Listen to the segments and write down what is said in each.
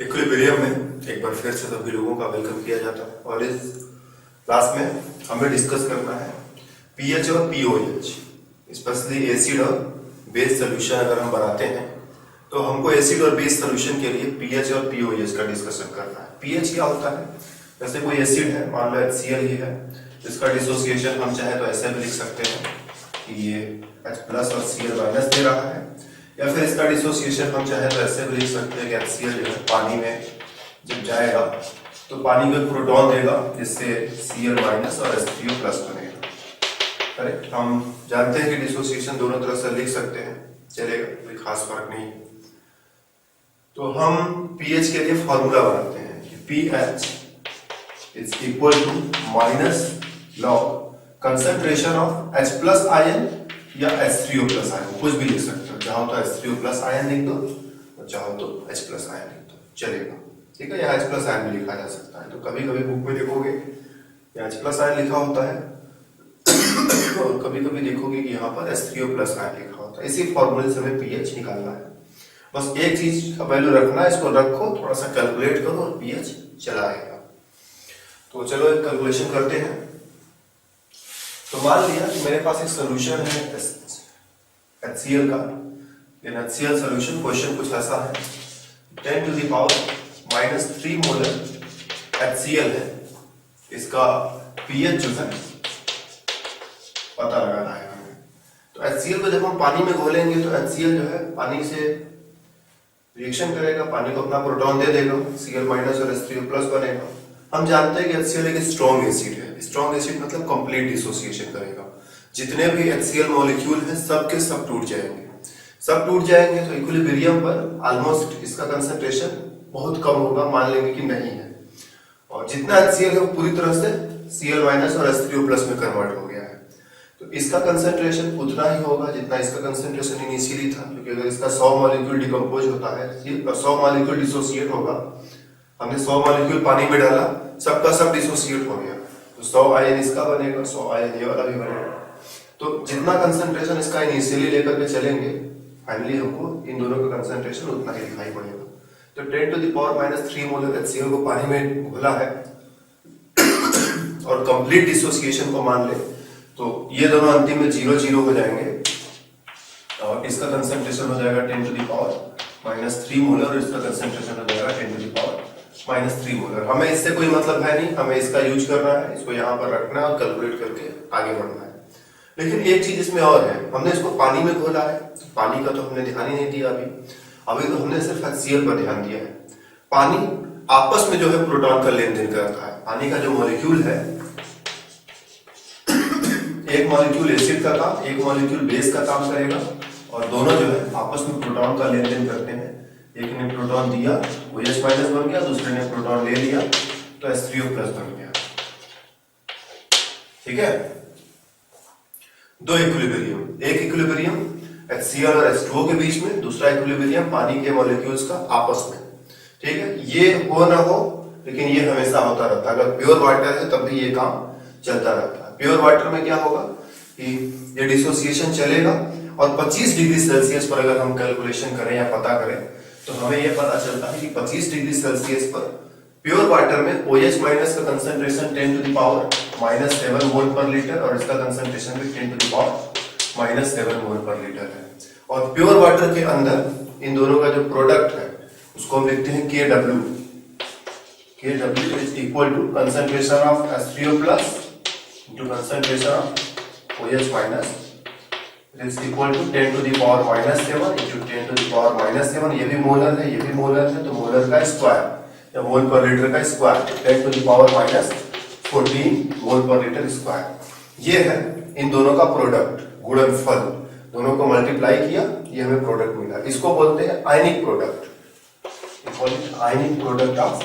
Equilibrium में एक बार फिर से सभी लोगों का वेलकम किया जाता है और इस क्लास में हमें डिस्कस करना है पीएच और पीओएच, स्पेशली एसिड और बेस सोल्यूशन अगर हम बनाते हैं तो हमको एसिड और बेस सोल्यूशन के लिए पीएच और पीओएच का डिस्कशन करना है। पीएच क्या होता है? जैसे कोई एसिड है, मान लो HCl ही है, इसका डिसोसिएशन हम चाहे तो ऐसे भी लिख सकते हैं कि ये H+ और Cl- दे रहा है, या फिर इसका डिसोसिएशन हम चाहे तो ऐसे भी लिख सकते हैं कि HCl जो है पानी में जब जाएगा तो पानी को एक प्रोटॉन देगा जिससे Cl- और H3O+ बनेगा। करेक्ट। हम जानते हैं कि डिसोसिएशन दोनों तरह से लिख सकते हैं, चलेगा, कोई खास फर्क नहीं। तो हम पीएच के लिए फॉर्मूला बनाते हैं कि pH is equal to minus log concentration of H+ ion या H3O+ आयन, कुछ भी लिख सकते हो, चाहो तो H3O+ आयन लिख दो और चाहो तो H+ आयन लिख दो, चलेगा। ठीक है, या H+ आयन भी लिखा जा सकता है। तो कभी कभी बुक में देखोगे या H+ आयन लिखा होता है और कभी कभी देखोगे कि यहाँ पर H3O+ आयन लिखा होता है। इसी फॉर्मूले से हमें पीएच निकालना है। बस एक चीज का वैल्यू रखना है, इसको रखो, थोड़ा सा कैलकुलेट करो और पीएच चला आएगा। तो चलो एक कैलकुलेशन करते हैं। तो मान लिया कि मेरे पास एक सोल्यूशन है HCl का। इन HCl सोल्यूशन क्वेश्चन कुछ ऐसा है, 10⁻³ मोलर HCl है, इसका पीएच जो है पता लगाना है हमें। तो HCl को जब हम पानी में घोलेंगे तो HCl जो है पानी से रिएक्शन करेगा, पानी को अपना प्रोटॉन दे देगा, Cl- और H3O+ बनेगा। हम जानते हैं कि HCl एक स्ट्रॉन्ग एसिड है। स्ट्रॉन्ग एसिड मतलब कंप्लीट डिसोसिएशन करेगा। जितने भी HCl मॉलिक्यूल हैं सब के सब टूट जाएंगे। सब टूट जाएंगे तो इक्विलिब्रियम पर ऑलमोस्ट इसका कंसंट्रेशन बहुत कम होगा, मान लेंगे कि नहीं है। और जितना HCl है वो पूरी तरह से Cl- और H3O+ में कन्वर्ट हो गया है। तो इसका कंसंट्रेशन उतना ही होगा जितना इसका कंसंट्रेशन इनिशियली था, क्योंकि अगर इसका 100 मॉलिक्यूल डिकम्पोज होता है, 100 मॉलिक्यूल डिसोसिएट होगा, हमने 100 मॉलिक्यूल पानी में डाला, सबका सब डिसोसिएट हो गया, तो 100 आयन इसका बनेगा, 100 आयन ये वाला भी बनेगा। तो जितना कंसंट्रेशन इसका इनिशियली लेकर के चलेंगे, फाइनली हमको इन दोनों का कंसंट्रेशन उतना ही दिखाई पड़ेगा। तो 10⁻³ मोलर HCl को पानी में घोला है और कंप्लीट डिसोसिएशन को मान ले तो ये दोनों अंतिम में 0 हो जाएंगे और इसका कंसंट्रेशन हो जाएगा 10⁻³ मोलर और इसका कंसंट्रेशन हो जाएगा 10⁻³ मोलर। हमें इससे कोई मतलब है नहीं, हमें इसका यूज करना है, इसको यहाँ पर रखना है और कैलकुलेट करके आगे बढ़ना है। लेकिन एक चीज इसमें और है, हमने इसको पानी में घोला है, पानी का तो हमने ध्यान ही नहीं दिया अभी तो हमने सिर्फ HCl पर ध्यान दिया है। पानी आपस में जो है प्रोटॉन का लेन देन करता है। पानी का जो मॉलिक्यूल है, एक मॉलिक्यूल एसिड का काम, एक मॉलिक्यूल बेस का काम करेगा और दोनों जो है आपस में प्रोटॉन का लेन देन करते हैं। एक ने प्रोटॉन दिया वो H- बन गया, दूसरे ने प्रोटॉन ले लिया तो H3O+ बन गया। ठीक है, दो इक्विलिब्रियम, एक इक्विलिब्रियम HCl और H2O के बीच में, दूसरा इक्विलिब्रियम पानी के मॉलिक्यूल्स का आपस में। ठीक है, ये हो ना हो लेकिन ये हमेशा होता रहता है। अगर प्योर वाटर है तब भी ये काम चलता रहता है। प्योर वाटर में क्या होगा कि ये डिसोसिएशन चलेगा और 25 डिग्री सेल्सियस पर अगर हम कैलकुलेशन करें या पता करें तो हमें यह पता चलता है कि 25 डिग्री सेल्सियस पर प्योर वाटर में OH- का कंसंट्रेशन 10⁻⁻7 मोल पर लीटर और इसका कंसंट्रेशन भी 10⁻⁻7 मोल पर लीटर है। और प्योर वाटर के अंदर इन दोनों का जो प्रोडक्ट है उसको हम लिखते हैं KW। KW is equal to concentration of H3O+ into concentration of OH- is equal to 10⁻⁻7 into 10⁻⁻7। ये भी मोलर है, ये भी मोलर है, तो मोलर का स्क्वायर या मोल पर लीटर का स्क्वायर 10⁻⁻14 मोल पर लीटर स्क्वायर। ये है इन दोनों का प्रोडक्ट, गुणनफल। दोनों को मल्टीप्लाई किया, ये हमें प्रोडक्ट मिला। इसको बोलते हैं ionic product, ionic product of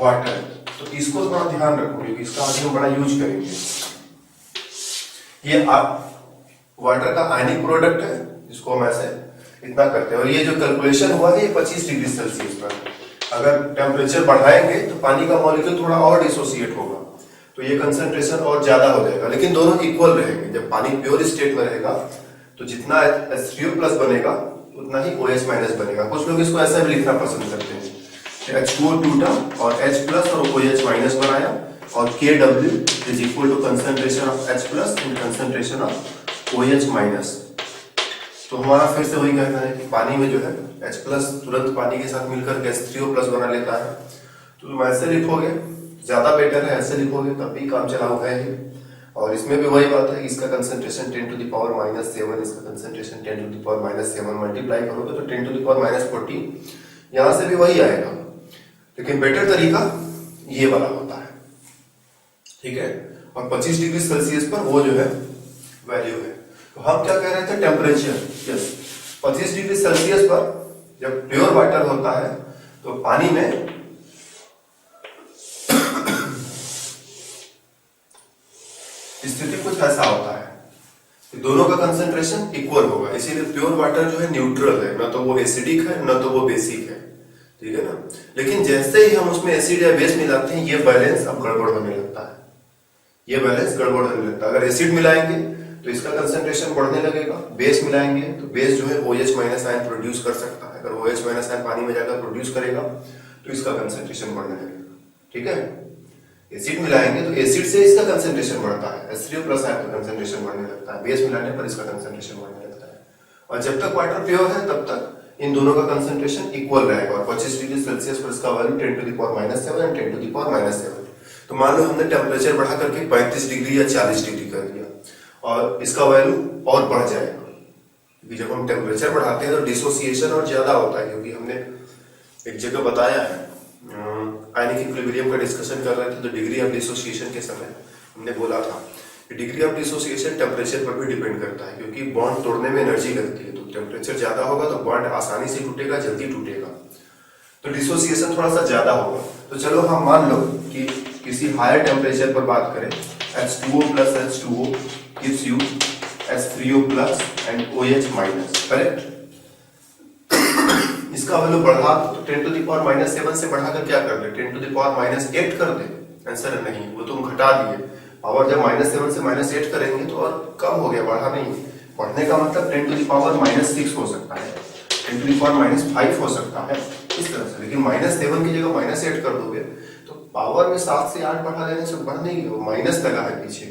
water. तो इसको थोड़ा ध्यान रखो क्योंकि इसका आगे हम बड़ा यूज करेंगे। ये वाटर का आयनिक प्रोडक्ट है जिसको हम ऐसे इतना करते हैं। और ये जो कैलकुलेशन हुआ है ये 25 डिग्री सेल्सियस पर। अगर टेम्परेचर बढ़ाएंगे तो पानी का मॉलिक्यूल थोड़ा और डिसोसिएट होगा, तो ये कंसंट्रेशन और ज्यादा हो जाएगा, लेकिन दोनों इक्वल रहेंगे। जब पानी प्योर स्टेट में रहेगा तो जितना H3O+ बनेगा उतना ही OH माइनस बनेगा। कुछ लोग इसको ऐसा भी लिखना पसंद करते हैं, H2O टूटा और H प्लस और OH माइनस बनाया और KW is equal to concentration of H plus and concentration of OH minus. तो हमारा फिर से वही कहना है कि पानी में जो है H प्लस तुरंत पानी के साथ मिलकर के H3O प्लस बना लेता है। तो तुम ऐसे लिखोगे ज्यादा बेटर है, ऐसे लिखोगे तब भी काम चलाऊ है ही। और इसमें भी वही बात है, इसका कंसंट्रेशन 10 टू द पावर -7, इसका concentration 10 to the power -7 multiply करोगे तो 10 टू द पावर -14, यहां से भी वही आएगा, लेकिन बेटर तरीका ये वाला होता है, ठीक है। और 25 डिग्री सेल्सियस पर वो जो है वैल्यू है। तो हम क्या कह रहे थे, टेम्परेचर, यस 25 डिग्री सेल्सियस पर जब प्योर वाटर होता है तो पानी में स्थिति कुछ ऐसा होता है कि दोनों का कंसंट्रेशन इक्वल होगा, इसीलिए प्योर वाटर जो है न्यूट्रल है, ना तो वो एसिडिक है ना तो वो बेसिक है, ठीक है ना। लेकिन जैसे ही हम उसमें एसिड या बेस मिलाते हैं ये बैलेंस अब गड़बड़ होने लगता है, ये बैलेंस गड़बड़ होने लगता है। अगर एसिड मिलाएंगे तो इसका कंसंट्रेशन बढ़ने लगेगा, बेस मिलाएंगे तो बेस जो है OH माइनस आयन प्रोड्यूस कर सकता है, अगर OH माइनस आयन पानी में जाकर प्रोड्यूस करेगा तो इसका कंसंट्रेशन बढ़ने लगेगा, ठीक है। एसिड मिलाएंगे तो एसिड से इसका कंसंट्रेशन बढ़ता है, H3O प्लस आयन का कंसंट्रेशन बढ़ने लगता है, बेस मिलाने पर इसका कंसंट्रेशन बढ़ने लगता है। और जब तक वाटर प्योर है तब तक इन दोनों का कंसंट्रेशन इक्वल रहेगा। और 25 डिग्री सेल्सियस पर इसका value 10 to the power -7 and 10 to the power -7। तो मान लो हमने टेम्परेचर बढ़ा करके 35 डिग्री या 40 डिग्री कर दिया और इसका वैल्यू और बढ़ जाएगा, क्योंकि जब हम टेम्परेचर बढ़ाते हैं तो डिसोसिएशन और ज्यादा होता है, क्योंकि हमने एक जगह बताया है, आयनिक इक्विलिब्रियम का डिस्कशन कर रहे थे तो डिग्री ऑफ डिसोसिएशन के समय हमने बोला था कि डिग्री ऑफ डिसोसिएशन टेम्परेचर पर भी डिपेंड करता है, क्योंकि बॉन्ड तोड़ने में एनर्जी लगती है। तो टेम्परेचर ज्यादा होगा तो बॉन्ड आसानी से टूटेगा, जल्दी टूटेगा, तो डिसोसिएशन थोड़ा सा ज्यादा होगा। तो चलो हम मान लो कि किसी हायर टेम्परेचर पर बात करें, H2O plus H2O gives you H3O plus and OH minus, correct. इसका वैल्यू बढ़ा तो 10 टू द पावर -7 से बढ़ाकर क्या कर दे, 10 टू द पावर -8 कर दे, आंसर नहीं, वो तुम घटा दिए। पावर जब -7 से -8 करेंगे तो और कम हो गया, बढ़ा नहीं। बढ़ने का मतलब 10 टू द पावर -6 हो सकता है, 10 टू द पावर -5 हो सकता है, इस तरह से। लेकिन -7 की जगह -8 कर दोगे तो पावर में 7 से 8 बढ़ा देने से बढ़ नहीं गया, माइनस लगा है पीछे।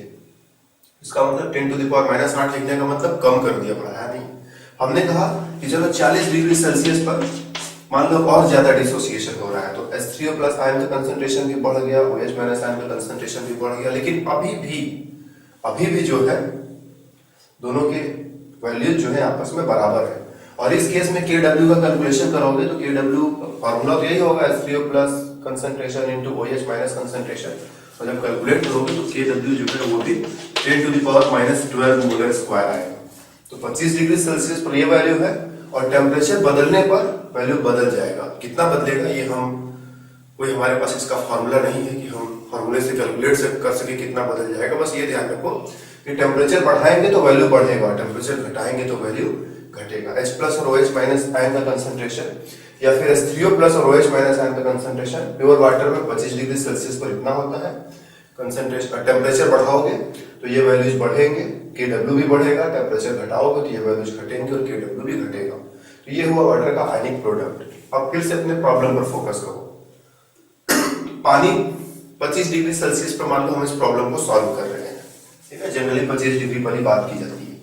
इसका मतलब 10 टू द पावर -8 लिखने का मतलब कम कर दिया, बढ़ाया नहीं। हमने कहा कि चलो 40 डिग्री सेल्सियस पर मान लो और ज्यादा डिसोसिएशन हो रहा है, तो H3O प्लस आयन का कंसंट्रेशन भी बढ़ गया, OH माइनस आयन का कंसंट्रेशन भी बढ़ गया, लेकिन अभी भी जो है दोनों के वैल्यूज जो है आपस में बराबर है। और इस केस में KW का कैलकुलेशन करोगे तो KW फॉर्मूला तो यही होगा, H3O plus concentration into OH minus concentration, और जब कैलकुलेट करोगे तो KW जो है वो भी 10 to the power -12 molar square आएगा। तो 25 डिग्री सेल्सियस पर ये वैल्यू है, और टेम्परेचर बदलने पर वैल्यू बदल जाएगा। कितना बदलेगा ये कोई हमारे पास इसका फॉर्मूला नहीं है कि हम फॉर्मूले से कैलकुलेट कर सके कितना बदल जाएगा। बस ये ध्यान रखो कि टेम्परेचर बढ़ाएंगे तो वैल्यू बढ़ेगा, टेम्परेचर घटाएंगे तो वैल्यू घटेगा। H प्लस और OH माइनस आयन का कंसंट्रेशन या फिर H3O प्लस और OH माइनस आयन का कंसंट्रेशन प्योर वाटर में 25 डिग्री सेल्सियस पर इतना होता है। कंसंट्रेशन टेम्परेचर बढ़ाओगे तो ये वैल्यूज बढ़ेंगे, KW भी बढ़ेगा, टेम्परेचर घटाओगे तो ये वैल्यूज घटेंगे और KW भी घटेगा। तो ये हुआ वाटर का आयनिक प्रोडक्ट। अब फिर से अपने प्रॉब्लम पर फोकस करो। पानी 25 डिग्री सेल्सियस पर मान लो हम इस प्रॉब्लम को सॉल्व कर रहे हैं, ठीक है। जनरली 25 डिग्री पर ही बात की जाती है,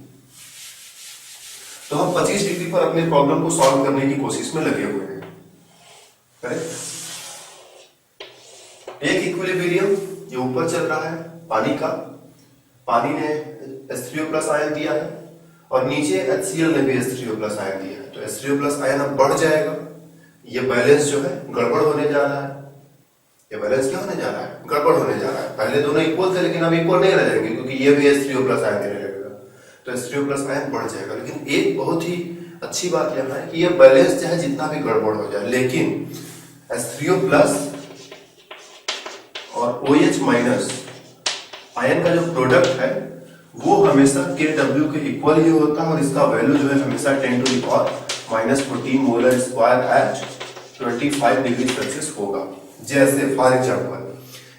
तो हम 25 डिग्री पर अपने प्रॉब्लम को सॉल्व करने की कोशिश में लगे हुए हैं, करेक्ट। एक इक्विलिब्रियम ये ऊपर चल रहा है पानी का, पानी ने H3O प्लस आयन दिया है और नीचे HCl ने भी H3O प्लस आयन दिया है, तो H3O प्लस आयन अब बढ़ जाएगा। ये बैलेंस जो है गड़बड़ होने जा रहा है। ये बैलेंस क्या होने जा रहा है, गड़बड़ होने जा रहा है। पहले दोनों इक्वल थे लेकिन अब इक्वल नहीं रह जाएंगे, क्योंकि ये भी H3O प्लस आयन देने लगेगा, तो H3O प्लस आयन बढ़ जाएगा। लेकिन एक बहुत ही अच्छी बात यह है कि ये बैलेंस चाहे जितना भी गड़बड़ हो जाए, लेकिन H3O प्लस और OH माइनस आयन का जो प्रोडक्ट है वो हमेशा KW के इक्वल ही होता है, और इसका वैल्यू जो है हमेशा 10 to the power -14 molar square at 25 degree Celsius होगा। जैसे फॉर एग्जांपल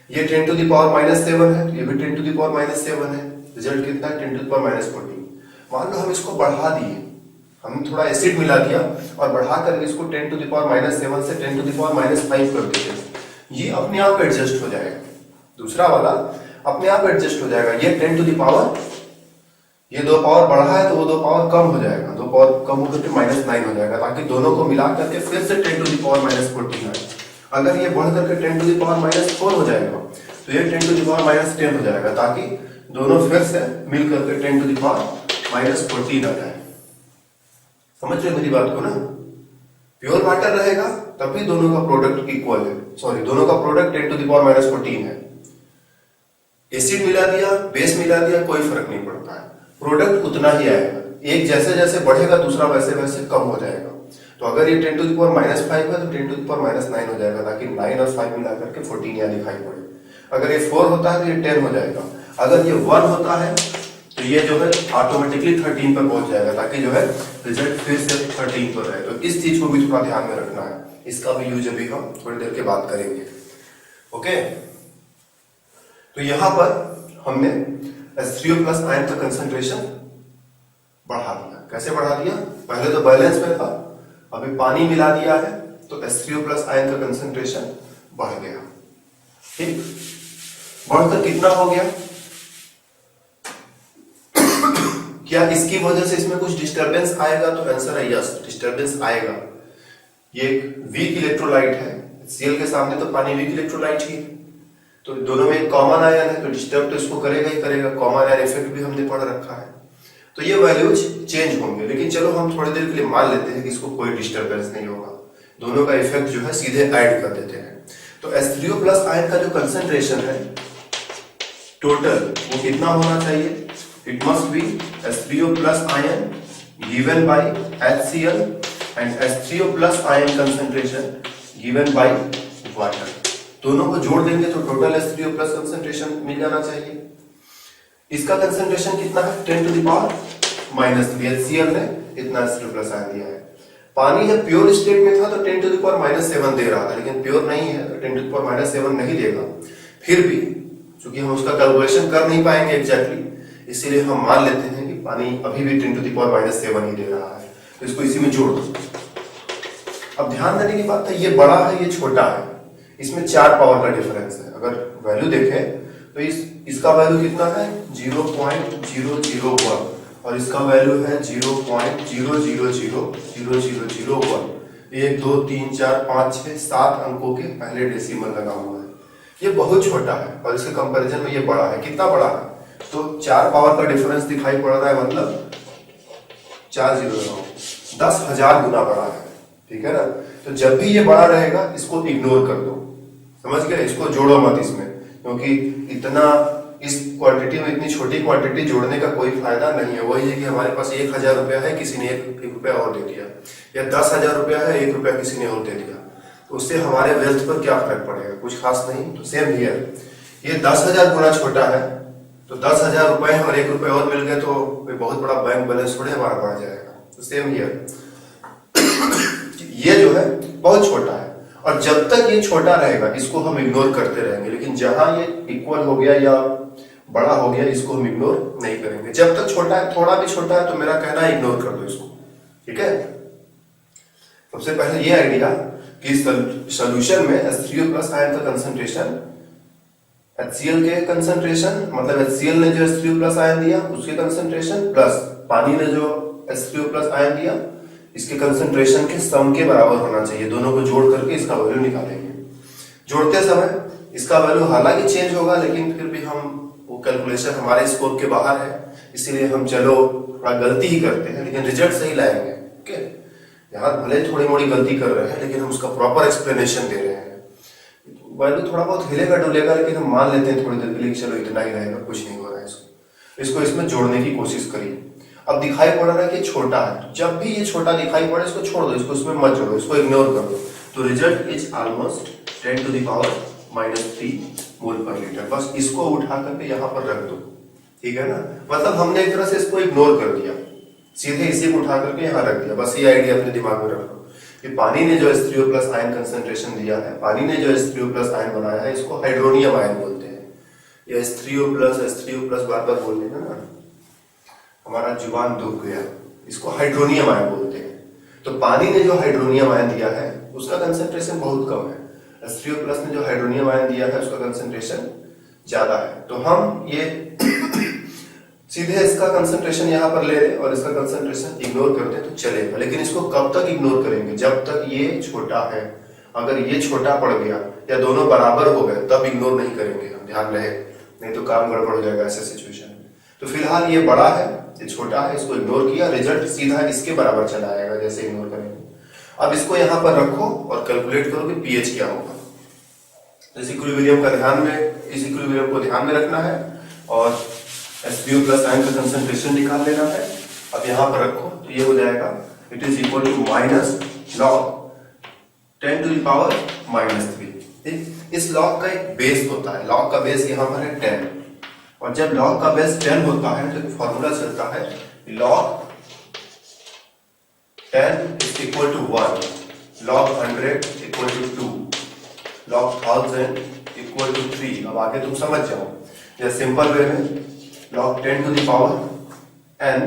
ये 10 टू द पावर -7 है, ये भी 10 टू द पावर -7 है, रिजल्ट कितना है 10 टू द पावर -14। मान लो हम इसको बढ़ा दिए हमने थोड़ा एसिड मिला दिया और बढ़ा करके इसको 10 to the power -7 से 10 to the power -5 कर देते हैं, ये अपने आप एडजस्ट हो जाएगा। दूसरा वाला अपने आप एडजस्ट हो जाएगा। ये 10 to the power, ये 2 पावर बढ़ा है तो वो 2 पावर कम हो जाएगा, 2 पावर कम होकर के -9 हो जाएगा, ताकि दोनों को मिला करके फिर से 10 to the power -14 आए। अगर ये बढ़ करके 10 to the power -4 हो जाएगा तो ये 10 to the power -10 हो जाएगा, ताकि दोनों फिर से मिल करके 10 to the power -14 आ जाए। समझ रहे मेरी बात को ना? प्योर वाटर रहेगा तभी दोनों का प्रोडक्ट इक्वल है, सॉरी दोनों का प्रोडक्ट 10 to the power -14 है। एसिड मिला दिया, बेस मिला दिया, कोई फर्क नहीं पड़ता है, प्रोडक्ट उतना ही आएगा। एक जैसे जैसे बढ़ेगा दूसरा वैसे वैसे कम हो जाएगा। तो अगर ये 10 to the power -5 है तो 10 to the power -9 हो जाएगा, ताकि 9 और 5 मिला करके 14 यहाँ दिखाई पड़े। अगर ये 4 होता है तो ये 10 हो जाएगा। अगर ये 1 होता है तो ये जो है ऑटोमेटिकली 13 पर पहुंच जाएगा, ताकि जो है रिजल्ट फिर से 13 पर रहे। तो इस चीज को भी थोड़ा ध्यान में रखना है, इसका भी यूज अभी हम थोड़ी देर के बाद करेंगे। ओके, तो यहां पर हमने H3O+ आयन का कंसंट्रेशन बढ़ा दिया। कैसे बढ़ा दिया? पहले तो बैलेंस में था, अभी पानी मिला दिया है तो H3O+ आयन का कंसंट्रेशन बढ़ गया। ठीक, बढ़कर कितना हो गया? क्या इसकी वजह से इसमें कुछ डिस्टरबेंस आएगा? तो आंसर है यस, डिस्टरबेंस आएगा। ये एक वीक इलेक्ट्रोलाइट है, Cl के सामने तो पानी वीक इलेक्ट्रोलाइट ही है, तो दोनों में एक कॉमन आयन है, तो डिस्टर्ब तो इसको करेगा ही करेगा। कॉमन आयन इफेक्ट भी हमने पढ़ रखा है, तो ये वैल्यूज चेंज होंगे। लेकिन चलो हम थोड़ी देर के लिए मान लेते हैं कि इसको कोई डिस्टर्बेंस नहीं होगा, दोनों का इफेक्ट जो है सीधे ऐड कर देते हैं। तो H3O+ आयन का जो कंसंट्रेशन है टोटल, वो कितना होना चाहिए? It must be H3O+ ion given by HCl and H3O+ ion concentration given by water. दोनों को जोड़ देंगे तो टोटल H3O+ कंसंट्रेशन मिल जाना चाहिए। इसका कंसंट्रेशन कितना है? 10 to the power -3। HCl ने इतना H3O+ आयन दिया है। पानी जब प्योर स्टेट में था तो 10 to the power -7 दे रहा था, लेकिन प्योर नहीं है तो 10 to the power -7 नहीं देगा। फिर भी चूंकि हम उसका कैलकुलेशन कर नहीं पाएंगे एग्जैक्टली, इसीलिए हम मान लेते हैं कि पानी अभी भी 10 to the power -7 ही दे रहा है, तो इसको इसी में जोड़ दो। अब ध्यान देने की बात है, ये बड़ा है ये छोटा है, इसमें 4 पावर का डिफरेंस है। अगर वैल्यू देखें तो इसका वैल्यू कितना है? 0.001 और इसका वैल्यू है 0.0000001। 1 2 3 4 5 6 7 अंकों के पहले डेसिमल लगा हुआ है। ये बहुत छोटा है और इसके कंपैरिजन में ये बड़ा है। कितना बड़ा है? तो 4 पावर का डिफरेंस दिखाई पड़ रहा है, मतलब 4 0 10,000 गुना बड़ा है। ठीक है ना? तो जब भी ये बड़ा रहेगा इसको इग्नोर कर दो, समझ गए? इसको जोड़ो मत इसमें, क्योंकि इतना इस क्वांटिटी में इतनी छोटी क्वांटिटी जोड़ने का कोई फायदा नहीं है। वही है कि हमारे पास 1,000 रुपया है, किसी ने 1 रुपया और दे दिया, या 10,000 रुपया है, 1 रुपया किसी ने और दे दिया, तो उससे हमारे वेल्थ पर क्या फर्क पड़ेगा? कुछ खास नहीं। तो सेम हियर, ये 10,000 गुना छोटा है, तो 10,000 रुपए और 1 रुपया और मिल गए तो कोई बहुत बड़ा बैंक बैलेंस थोड़े हमारा बढ़ जाएगा। तो सेम हियर, ये जो है बहुत छोटा है और जब तक ये छोटा रहेगा इसको हम इग्नोर करते रहेंगे, लेकिन जहां ये इक्वल हो गया या बड़ा हो गया इसको हम इग्नोर नहीं करेंगे। जब तक छोटा है, थोड़ा भी छोटा है, तो मेरा कहना है इग्नोर कर दो इसको। ठीक है? सबसे पहले ये आइडिया कि सॉल्यूशन में H3O+ आयन का कंसंट्रेशन HCl के कंसंट्रेशन, मतलब HCl ने जो H3O+ आयन दिया उसके कंसंट्रेशन प्लस पानी ने जो H3O+ आयन दिया इसके कंसंट्रेशन के सम के बराबर होना चाहिए। दोनों को जोड़ करके इसका वैल्यू निकालेंगे। जोड़ते समय इसका वैल्यू हालांकि चेंज होगा, लेकिन फिर भी हम वो कैलकुलेशन हमारे स्कोप के बाहर है, इसीलिए हम चलो थोड़ा गलती ही करते हैं, लेकिन रिजल्ट सही लाएंगे। ओके, यहाँ भले थोड़ी मोड़ी गलती कर रहे हैं, लेकिन हम उसका प्रॉपर एक्सप्लेनेशन दे रहे हैं। वैल्यू थोड़ा बहुत हिलेगा डुलेगा, लेकिन हम मान लेते हैं थोड़ी देर के लिए चलो इतना ही रहेगा, कुछ नहीं हो रहा है। इसको इसमें जोड़ने की कोशिश करिए। अब दिखाई पड़ रहा है कि छोटा है, जब भी ये छोटा दिखाई पड़े इसको छोड़ दो, इसको इसमें मत जोड़ो, इसको इग्नोर कर दो। तो result is almost 10 to the power -3 मोल पर लीटर। बस इसको उठा करके यहाँ पर रख दो। ठीक है ना? मतलब हमने एक तरह से इसको इग्नोर कर दिया, सीधे इसी को उठा करके यहाँ रख दिया। बस ये आइडिया अपने दिमाग में रखो कि पानी ने जो H3O+ आयन कंसंट्रेशन दिया है, पानी ने जो H3O+ आयन बनाया है, इसको हाइड्रोनियम आयन बोलते हैं। ये H3O+ बार बार बोल देना ना, हमारा जुबान दुख गया। इसको हाइड्रोनियम आयन बोलते हैं। तो पानी ने जो हाइड्रोनियम आयन दिया है उसका कंसंट्रेशन बहुत कम है, H3O+ ने जो हाइड्रोनियम आयन दिया है उसका कंसंट्रेशन ज्यादा है। तो हम ये सीधे इसका कंसंट्रेशन यहाँ पर ले रहे और इसका कंसंट्रेशन इग्नोर करते हैं तो चलेगा, लेकिन इसको कब तक इग्नोर करेंगे? जब तक ये छोटा है। अगर ये छोटा पड़ गया या दोनों बराबर हो गए तब इग्नोर नहीं करेंगे हम, ध्यान रहे, नहीं तो काम गड़बड़ हो जाएगा ऐसे सिचुएशन में। तो फिलहाल ये बड़ा है, ये छोटा है, इसको इग्नोर किया, रिजल्ट सीधा इसके बराबर चला आएगा जैसे इग्नोर करेंगे। अब इसको यहाँ पर रखो और कैलकुलेट करो कि पीएच क्या होगा। इस इक्विलिब्रियम को ध्यान में रखना है और H3O+ आयन का कंसंट्रेशन निकाल लेना है। अब यहाँ पर रखो तो ये हो जाएगा it is equal to minus log 10 to the power -3। इस लॉग का एक बेस होता है, लॉग का बेस यहाँ पर है 10, और जब लॉग का बेस 10 होता है तो एक फॉर्मूला चलता है log 10 is equal to 1, log 100 equal to 2, log 1000 equal to 3। अब आगे तुम समझ जाओ, या सिंपल वे में log 10 to the power n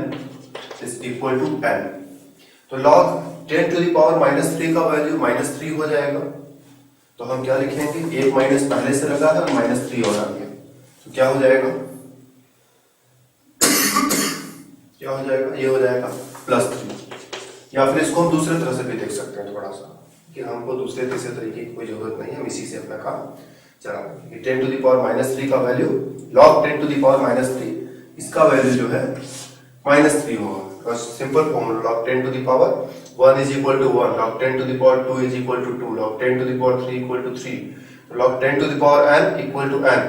is equal to n। तो log 10 to the power -3 का वैल्यू -3 हो जाएगा। तो हम क्या लिखेंगे, एक माइनस पहले से लगा है और -3 और आ गया, तो क्या हो जाएगा, क्या हो जाएगा, ये हो जाएगा +3। या फिर इसको हम दूसरे तरह से भी देख सकते हैं थोड़ा सा, कि हमको दूसरे तीसरे तरीके की कोई जरूरत नहीं है, हम इसी से अपना काम चलाएंगे। 10 to the power -3 का value log 10 to the power -3, इसका वैल्यू जो है -3 होगा। Simple formula log 10 to the power 1 is equal to 1, log 10 to the power 2 is equal to 2, log 10 to the power 3 equal to 3, log 10 to the power n equal to n,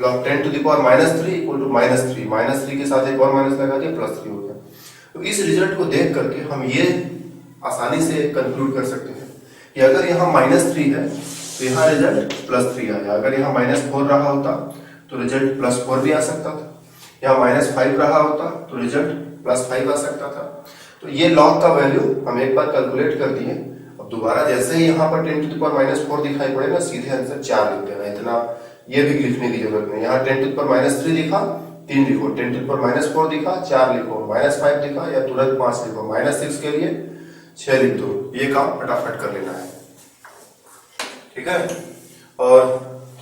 log 10 to the power -3 equal to -3, -3 के साथ एक और minus लगा दिया, +3 हो गया। तो इस रिजल्ट को देख करके हम ये आसानी से कंक्लूड कर सकते हैं कि अगर यहाँ -3 है तो यहाँ रिजल्ट +3 आया। अगर यहाँ -4 रहा होता तो रिजल्ट +4 भी आ सकता था, यहाँ -5 रहा होता तो रिजल्ट +5 आ सकता था। तो ये लॉग का वैल्यू हम एक बार कैलकुलेट कर दिए। अब दोबारा जैसे ही यहाँ पर 10 to the power -4 दिखाई पड़ेगा सीधे आंसर 4 लिख देना, इतना ये भी लिखने की जरूरत नहीं। यहाँ 10 to the power -3 दिखा 3 लिखो, 10 to the power -4 दिखा 4 लिखो, -5 दिखा या तुरंत 5 लिखो, -6 के लिए 6 लिख दो, ये काम फटाफट कर लेना है, ठीक है। और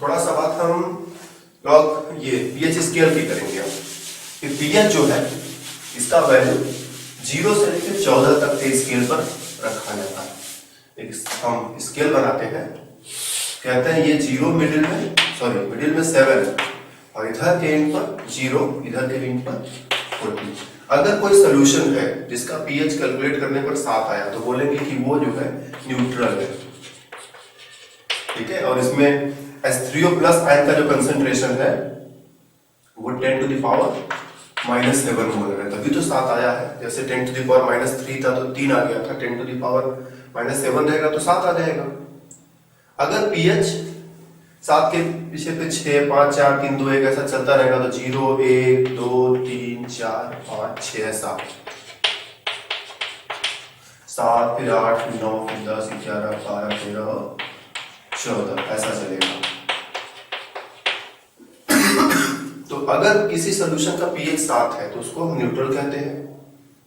थोड़ा सा बात हम लॉग ये पीएच स्केल की करेंगे अब, कि पीएच जो है इसका वैल्यू 0 से लेकर 14 तक के स्केल पर रखा जाता है। एक हम स्केल बनाते हैं, कहते हैं ये 0 मिडिल में 7 और इधर के एंड पर 0, इधर के एंड पर 40। अगर कोई सोल्यूशन है जिसका पीएच कैलकुलेट करने पर 7 आया तो बोलेंगे कि वो जो है न्यूट्रल है, ठीक है। और इसमें H3O+ आयन का जो कंसंट्रेशन है वो 10 to the power -7 मोल है, तभी तो 7 आया है। जैसे 10 to the power -3 था तो 3 आ गया था, 10 to the power -7 रहेगा तो 7 आ जाएगा। अगर पीएच 7 के पीछे पे 6 5 4 3 2 1 ऐसा चलता रहेगा तो 0 1 2 3 4 5 6 7 7 फिर 8 फिर 9 फिर 10 11 12 13 14 ऐसा चलेगा। तो अगर किसी सोल्यूशन का पीएच 7 है तो उसको हम न्यूट्रल कहते हैं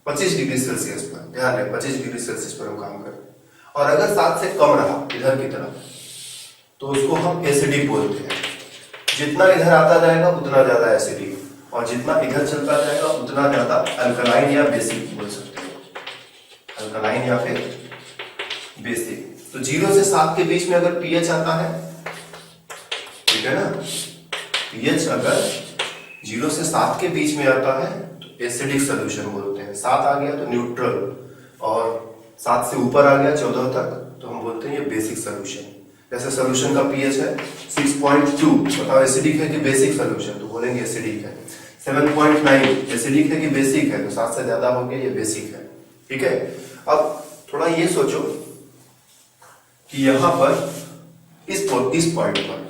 25 डिग्री सेल्सियस पर, ध्यान रहे 25 डिग्री सेल्सियस पर हम काम करें। और अगर 7 से कम रहा इधर की तरफ तो उसको हम एसिडिक बोलते हैं। जितना इधर आता जाएगा उतना ज्यादा एसिडिक, और जितना इधर चलता जाएगा उतना ज्यादा अल्कलाइन या बेसिक बोल सकते हैं, अल्कलाइन या फिर बेसिक। तो 0 से 7 के बीच में अगर पीएच आता है, ठीक है ना, पीएच अगर 0 से 7 के बीच में आता है तो एसिडिक सोल्यूशन बोलते हैं। 7 आ गया तो न्यूट्रल, और 7 से ऊपर आ गया 14 तक तो हम बोलते हैं ये बेसिक सोल्यूशन। जैसे सोल्यूशन का पीएच है 6.2, बताओ एसिडिक है कि बेसिक सोल्यूशन, तो बोलेंगे एसिडिक है। 7.9 एसिडिक है कि बेसिक है, तो 7 से ज्यादा हो गया ये बेसिक है, ठीक है। अब थोड़ा ये सोचो कि यहां पर इस पॉइंट पर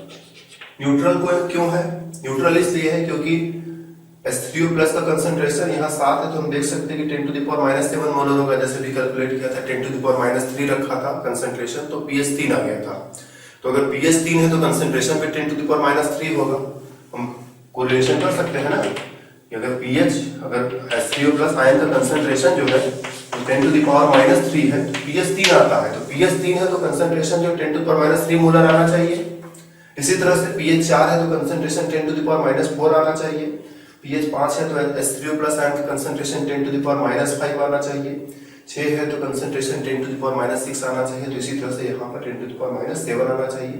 न्यूट्रल को क्यों है, न्यूट्रल इसलिए है क्योंकि H3O+ का कंसंट्रेशन यहाँ 7 है तो हम देख सकते हैं कि 10 to the power -7 मोलर होगा। जैसे भी कैलकुलेट किया था 10 to the power -3 रखा था कंसंट्रेशन, तो pH 3 आ गया था। तो अगर pH 3 है तो कंसंट्रेशन भी 10 to the power -3 होगा। हम कोरिलेशन कर सकते हैं ना, कि अगर pH, अगर H3O प्लस आयन का कंसंट्रेशन जो है तो 10 टू द पावर -3 है, तो pH 3 आता है, तो pH 3 है तो कंसंट्रेशन जो 10 टू द पावर -3 मोलर आना चाहिए। इसी तरह से pH 4 है तो कंसंट्रेशन 10 टू द पावर -4 आना चाहिए। pH 5 है तो H3O प्लस आयन का कंसंट्रेशन 10 टू द पावर -5 आना चाहिए। 6 है तो कंसंट्रेशन 10 टू द पावर -6 आना चाहिए, तो इसी तरह से यहाँ पर 10 टू द पावर -7 आना चाहिए।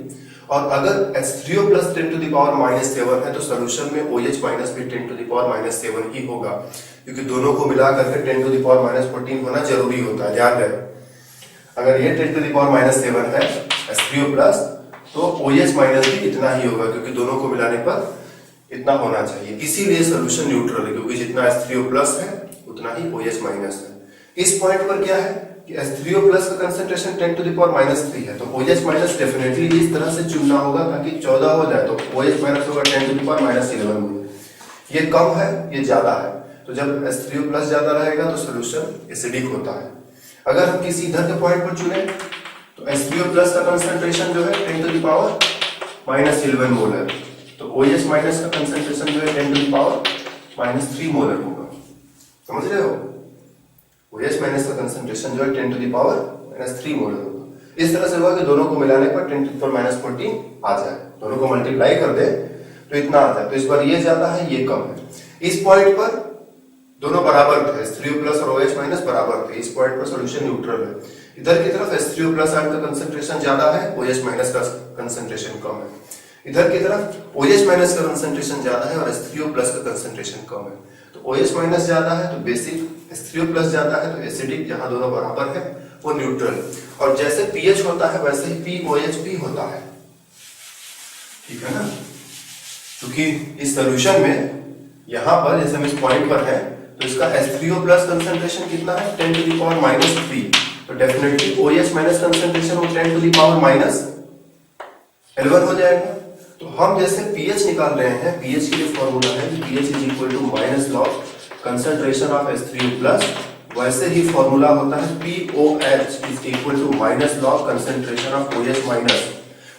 और अगर H3O plus 10 to the power -7 है तो सोल्यूशन में OH माइनस भी 10 टू द पावर -7 ही होगा, क्योंकि दोनों को मिला करके 10 टू द पावर -14 होना जरूरी होता है, ध्यान रहे। अगर ये 10 टू द पावर -7 है H3O प्लस, तो OH माइनस भी इतना ही होगा, क्योंकि दोनों को मिलाने पर इतना होना चाहिए। इसीलिए सोल्यूशन न्यूट्रल है, क्योंकि जितना H3O प्लस है उतना ही OH माइनस है। इस पॉइंट पर क्या है कि H3O प्लस का कंसंट्रेशन 10 टू द पावर -3 है, तो OH माइनस डेफिनेटली इस तरह से चुनना होगा ताकि 14 हो जाए, तो OH माइनस होगा 10 टू द पावर -11 में। ये कम है, ये ज्यादा है, तो जब H3O प्लस ज्यादा रहेगा तो सोल्यूशन एसिडिक होता है। अगर हम किसी इधर के पॉइंट पर चुने तो H3O प्लस का कंसंट्रेशन जो है 10 टू द पावर -11 मोलर, तो OH माइनस का कंसंट्रेशन जो है 10 टू द पावर -3 मोलर होगा। समझ रहे हो? OH माइनस का कंसंट्रेशन जो है 10 टू द पावर -3 मोलर होगा। इस तरह से होगा कि दोनों को मिलाने पर 10 टू द पावर -14 आ जाए, दोनों को मल्टीप्लाई कर दे तो इतना आ जाए। तो इस बार ये ज्यादा है, ये कम है। इस पॉइंट पर दोनों बराबर थे, H3O प्लस और OH माइनस बराबर थे। इस पॉइंट पर सोल्यूशन न्यूट्रल है। इधर की तरफ H3O प्लस आयन का कंसंट्रेशन ज्यादा है, OH माइनस का कंसंट्रेशन कम है। इधर की तरफ OH माइनस का कंसंट्रेशन ज्यादा है और H3O प्लस का कंसंट्रेशन कम है। तो OH माइनस ज्यादा है तो बेसिक, H3O प्लस ज्यादा है तो एसिडिक, जहां दोनों बराबर है वो न्यूट्रल। और जैसे pH होता है वैसे ही pOH भी होता है, ठीक है ना? क्योंकि इस सोल्यूशन में यहां पर जैसे हम इस पॉइंट पर है तो इसका H3O प्लस कंसंट्रेशन कितना है 10 टू द पावर -3, तो डेफिनेटली OH माइनस कंसंट्रेशन वो 10 टू द पावर -11 हो जाएगा। तो हम जैसे pH निकाल रहे हैं, pH के लिए फॉर्मूला है कि pH is equal to minus log concentration of H3O plus, वैसे ही फॉर्मूला होता है POH is equal to minus log concentration of OH minus.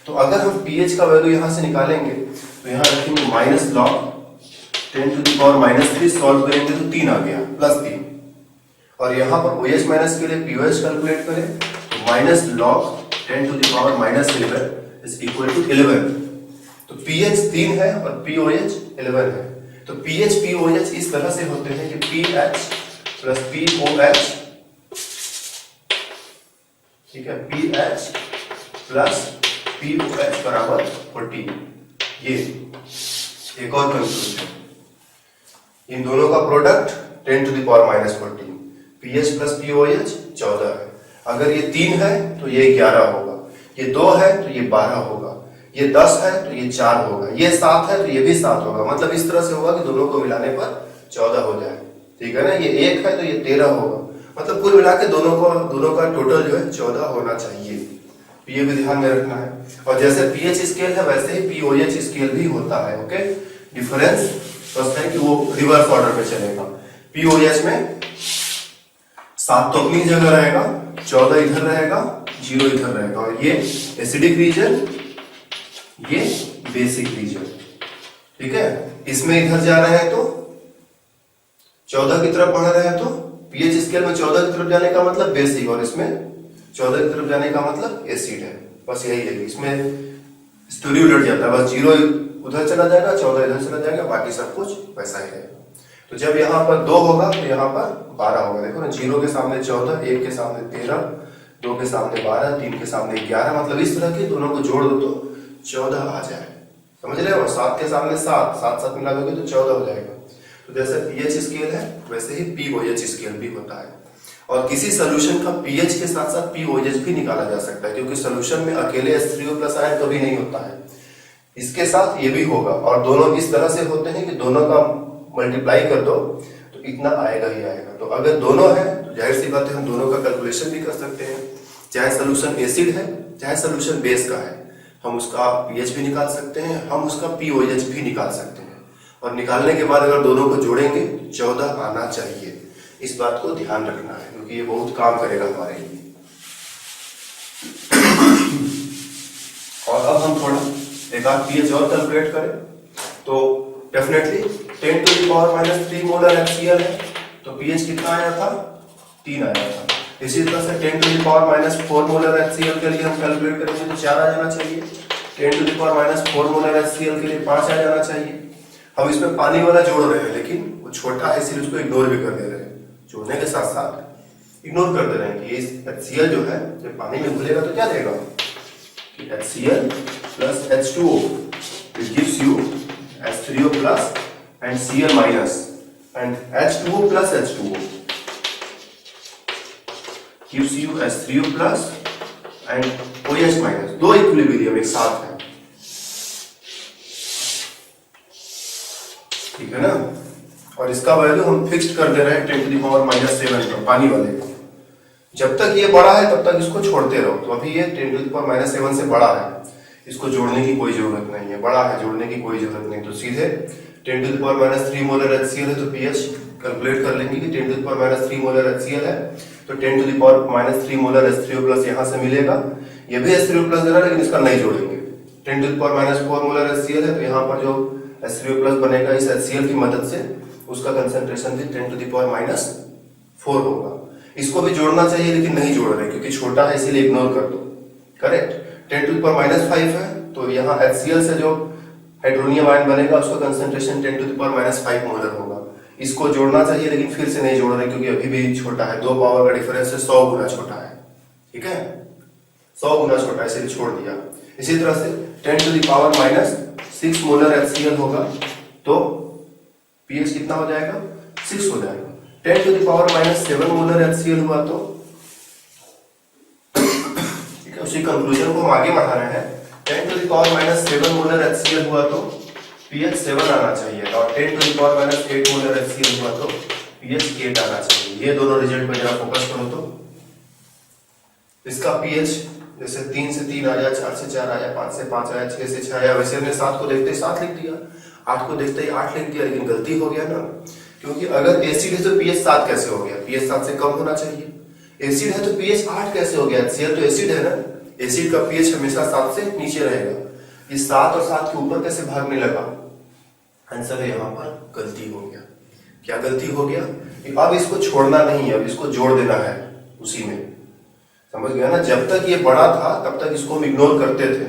तो अगर हम pH का वैल्यू यहां से निकालेंगे तो यहां रखेंगे minus log 10 to the power -3, solve करेंगे तो 3 आ गया, +3। और यहां पर OH माइनस के लिए POH कैलकुलेट करें तो minus log 10 to the power -11 is equal to 11। तो pH 3 है और POH 11 है। तो pH POH इस तरह से होते हैं कि pH प्लस POH, ठीक है, pH प्लस POH बराबर 14। ये एक और कंक्लूजन, इन दोनों का product 10 to the power -14, pH plus POH 14 है। अगर ये 3 है तो ये 11 होगा, ये 2 है तो ये 12 होगा, ये 10 है तो ये 4 होगा, ये 7 है तो ये भी 7 होगा। मतलब इस तरह से होगा कि दोनों को मिलाने पर 14 हो जाए, ठीक है ना? ये 1 है तो ये 13 होगा। मतलब कुल मिला के दोनों का टोटल जो है 14 होना चाहिए। ये भी ध्यान में रखना है। और जैसे pH स्केल है वैसे ही POH स्केल भी होता है। ओके, डिफरेंस बस है कि वो रिवर्स ऑर्डर में चलेगा। POH में 7 तो अपनी जगह रहेगा, 14 इधर रहेगा, 0 इधर रहेगा। और ये एसिडिक रीजन, ये बेसिक रीजन, ठीक है। इसमें इधर जा रहे हैं तो 14 की तरफ बढ़ रहे हैं तो pH स्केल में 14 की तरफ जाने का मतलब बेसिक, और इसमें 14 की तरफ जाने का मतलब एसिड है। बस यही है, इसमें स्टोरी उलट जाता है, बस 0 उधर चला जाएगा, 14 इधर चला जाएगा, बाकी सब कुछ वैसा ही रहेगा। तो जब यहाँ पर 2 होगा तो यहाँ पर 12 होगा। देखो ना, 0 के सामने 14, 1 के सामने 13, 2 के सामने 12, 3 के सामने 11। मतलब इस तरह के दोनों को जोड़ दो तो 14 आ जाए, समझ रहे हो? 7 के सामने 7, 7 मिला दोगे तो 14 हो जाएगा। तो जैसे pH स्केल है वैसे ही POH स्केल भी होता है। और किसी सोल्यूशन का pH के साथ साथ POH भी निकाला जा सकता है, क्योंकि सोल्यूशन में अकेले H3O प्लस आयन कभी नहीं होता है, इसके साथ ये भी होगा। और दोनों इस तरह से होते हैं कि दोनों का मल्टीप्लाई कर दो तो इतना आएगा ही आएगा। तो अगर दोनों है तो जाहिर सी बात है हम दोनों का कैलकुलेशन भी कर सकते हैं, चाहे सोल्यूशन एसिड है चाहे सोल्यूशन बेस का है, हम उसका pH भी निकाल सकते हैं, हम उसका POH भी निकाल सकते हैं। और निकालने के बाद अगर दोनों को जोड़ेंगे 14 आना चाहिए। इस बात को ध्यान रखना है, क्योंकि ये बहुत काम करेगा हमारे लिए। और अब हम थोड़ा एक आध pH और कैलकुलेट करें तो डेफिनेटली 10⁻³ मोलर HCl है, तो pH कितना आया था? 3 आया था। इसी तरह से 10⁻⁴ मोलर HCl के लिए हम कैलकुलेट करेंगे तो 4 आ जाना चाहिए, 10⁻⁴ मोलर HCl के लिए 5 आ जाना चाहिए। हम इसमें पानी वाला जोड़ रहे हैं, लेकिन वो छोटा है इसलिए उसको इग्नोर भी कर दे रहे हैं, जोड़ने के साथ साथ इग्नोर कर दे रहे हैं कि इस HCl जो है जब पानी में घुलेगा तो क्या देगा कि HCl plus H2O which gives you H3O plus and Cl minus and H2O plus H2O gives you H3O plus and OH minus। दो इक्विलिब्रियम एक साथ है, ठीक है ना। और इसका वैल्यू हम फिक्स्ड कर दे रहे हैं 10⁻⁻⁷ पर पानी वाले को। जब तक ये बड़ा है तब तक इसको छोड़ते रहो। तो अभी ये 10⁻⁷ से बड़ा है, इसको जोड़ने की कोई जरूरत नहीं है, बड़ा है, जोड़ने की कोई जरूरत नहीं। तो सीधे 10⁻³ मोलर HCl है तो pH कैलकुलेट कर लेंगे कि 10⁻³ मोलर HCl है तो 10⁻³ मोलर H3O प्लस यहाँ से मिलेगा। ये भी H3O प्लस दे रहा है लेकिन इसका नहीं जोड़ेंगे। 10⁻⁴ मोलर HCl है तो यहाँ पर जो H3O प्लस बनेगा इस HCl की मदद से, उसका कंसंट्रेशन भी 10⁻⁴ होगा। इसको भी जोड़ना चाहिए लेकिन नहीं जोड़ रहे क्योंकि छोटा है इसीलिए इग्नोर कर दो। करेक्ट। 10⁻⁵ है तो यहाँ HCl से जो हाइड्रोनियम आयन बनेगा उसका कंसंट्रेशन 10⁻⁵ मोलर होगा। इसको जोड़ना चाहिए लेकिन फिर से नहीं जोड़ रहे क्योंकि अभी भी छोटा है, 2 पावर का डिफरेंस है, 100 गुना छोटा है, ठीक है, 100 गुना छोटा है इसलिए छोड़ दिया। इसी तरह से 10⁻⁶ मोलर HCl होगा तो pH कितना हो जाएगा? 6 हो जाएगा। 10⁻⁷ मोलर HCl हुआ तो ठीक है, उसी कंक्लूजन को हम आगे बढ़ा रहे हैं। 10⁻⁷ मोलर HCl हुआ तो pH 7 आना चाहिए और 10⁻⁸ मोलर HCl हुआ तो pH 8 आना चाहिए। ये दोनों रिजल्ट पे जरा फोकस करो तो इसका pH जैसे 3 से 3 आया, 4 से 4 आया, 5 से 5 आया, 6 से 6 आया, वैसे हमने 7 को देखते ही 7 लिख दिया, 8 को देखते ही 8 लिख दिया, लेकिन गलती हो गया ना, क्योंकि अगर एसिड है तो pH 7 कैसे हो गया? pH 7 से कम होना चाहिए। एसिड है तो pH 8 कैसे हो गया? HCl तो एसिड है ना, एसिड का pH हमेशा 7 से नीचे रहेगा, ये 7 और 7 के ऊपर कैसे भागने लगा? आंसर है यहाँ पर गलती हो गया। क्या गलती हो गया? अब इसको छोड़ना नहीं है, अब इसको जोड़ देना है उसी में, समझ गया ना। जब तक ये बड़ा था तब तक इसको हम इग्नोर करते थे,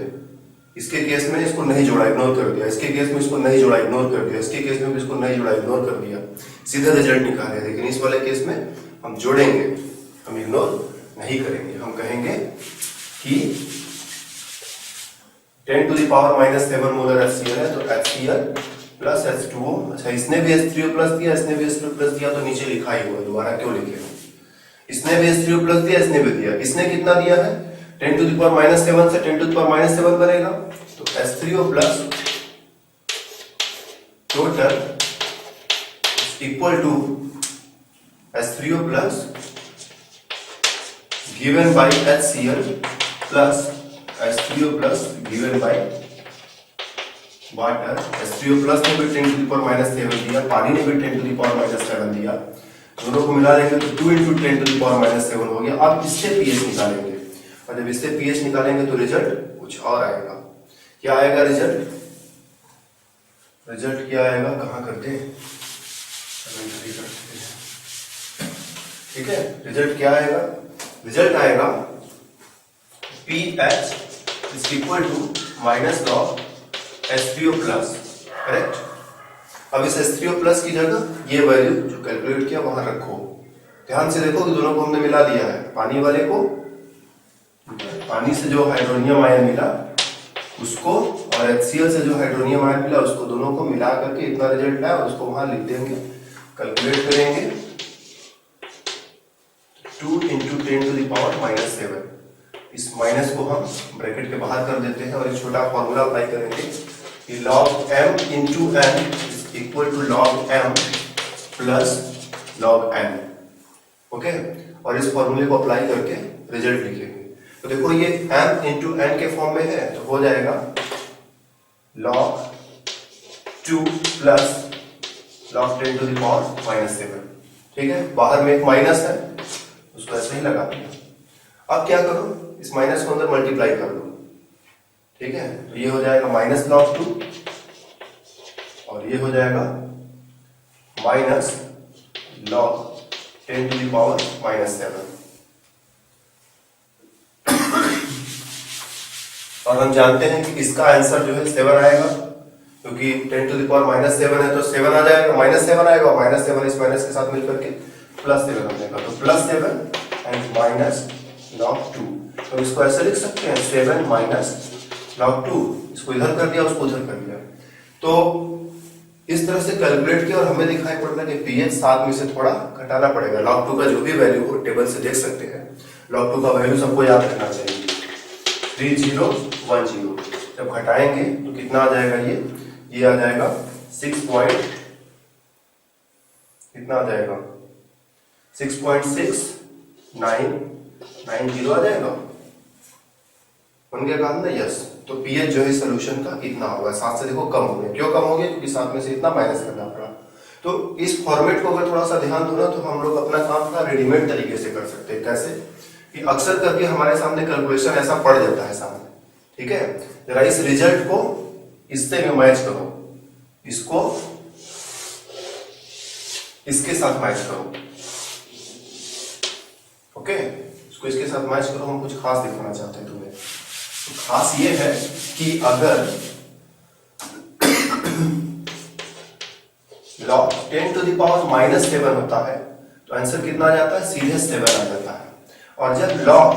इसके केस में इसको नहीं जोड़ा, इग्नोर कर दिया, इसके केस में इसको नहीं जोड़ा, इग्नोर कर दिया, इसके केस में इसको नहीं जोड़ा, इग्नोर कर दिया, सीधे रिजल्ट निकाले। लेकिन इस वाले केस में हम जोड़ेंगे, हम इग्नोर नहीं करेंगे, हम कहेंगे कि 10⁻⁷ मोलर HCl है तो HCl प्लस H2O। अच्छा, इसने भी H3O प्लस दिया, इसने भी H3O प्लस दिया तो नीचे लिखा ही हुआ, दोबारा क्यों लिखेगा? इसने भी H3O प्लस दिया, इसने भी दिया, इसने कितना दिया है? 10⁻⁷ से 10⁻⁷ बनेगा तो H3O plus total equal to H3O plus given by HCl plus H3O plus given by water. H3O plus ने भी 10⁻⁷ दिया, पानी ने भी 10⁻⁷ दिया, दोनों को मिला लेंगे तो 2 × 10⁻⁷ हो गया। अब इससे pH निकालेंगे और जब इससे pH निकालेंगे तो रिजल्ट कुछ और आएगा। क्या आएगा रिजल्ट? रिजल्ट क्या आएगा? कहाँ करते हैं, ठीक है, रिजल्ट क्या आएगा? रिजल्ट आएगा pH is equal to minus log H3O plus. Correct. अब इस H3O प्लस की जगह ये वैल्यू जो कैलकुलेट किया वहां रखो। ध्यान से देखो कि दोनों को हमने मिला दिया है, पानी वाले को, पानी से जो हाइड्रोनियम आयन मिला उसको और HCl से जो हाइड्रोनियम आयन मिला उसको, दोनों को मिला करके इतना रिजल्ट आया और उसको वहां लिख देंगे, कैलकुलेट करेंगे 2 × 10⁻⁷। इस माइनस को हम ब्रैकेट के बाहर कर देते हैं और एक छोटा फॉर्मूला अप्लाई करेंगे कि log m × n is equal to log m plus log n। Okay, और इस फॉर्मूले को अप्लाई करके रिजल्ट लिखेंगे। तो देखो ये m × n के फॉर्म में है तो हो जाएगा log 2 प्लस log 10⁻⁷। ठीक है, बाहर में एक माइनस है उसको ऐसे ही लगा दिया। अब क्या करो, इस माइनस को अंदर मल्टीप्लाई कर दो, ठीक है, तो ये हो जाएगा माइनस log 2 और ये हो जाएगा minus log 10 to the power -7। और हम जानते हैं कि इसका आंसर जो है 7 आएगा, क्योंकि 10 टू द पावर -7 है तो 7 आ जाएगा, -7 आएगा, -7 इस माइनस के साथ मिलकर के +7 हो जाएगा, तो +7 एंड माइनस log 2। तो इसको ऐसे लिख सकते हैं 7 माइनस log 2, इसको इधर कर दिया, उसको उधर कर दिया। तो इस तरह से कैलकुलेट किया और हमें दिखाई पड़ रहा है कि pH 7 में से थोड़ा घटाना पड़ेगा। log 2 का जो भी वैल्यू हो टेबल से देख सकते हैं। log 2 का वैल्यू सबको याद रखना चाहिए 3010। जब घटाएंगे तो कितना आ जाएगा, ये आ जाएगा 6 पॉइंट, कितना आ जाएगा 6.6990 आ जाएगा। बन गया काम ना? यस। तो pH जो है सोल्यूशन का इतना होगा, 7 से देखो कम हो गया। क्यों कम हो गया? क्योंकि 7 में से इतना माइनस करना पड़ा। तो इस फॉर्मेट को अगर थोड़ा सा ध्यान दो ना तो हम लोग अपना काम का रेडीमेड तरीके से कर सकते हैं। कैसे कि अक्सर करके हमारे सामने कैलकुलेशन ऐसा पड़ जाता है सामने, ठीक है। जरा इस रिजल्ट को इससे में मैच करो, इसको इसके साथ मैच करो, ओके। इसको इसके साथ मैच करो। हम कुछ खास दिखाना चाहते हैं तुम्हें। तो खास ये है कि अगर log 10 टू द पावर -7 होता है तो आंसर कितना आ जाता है? सीधे 7 आ जाता है। और जब log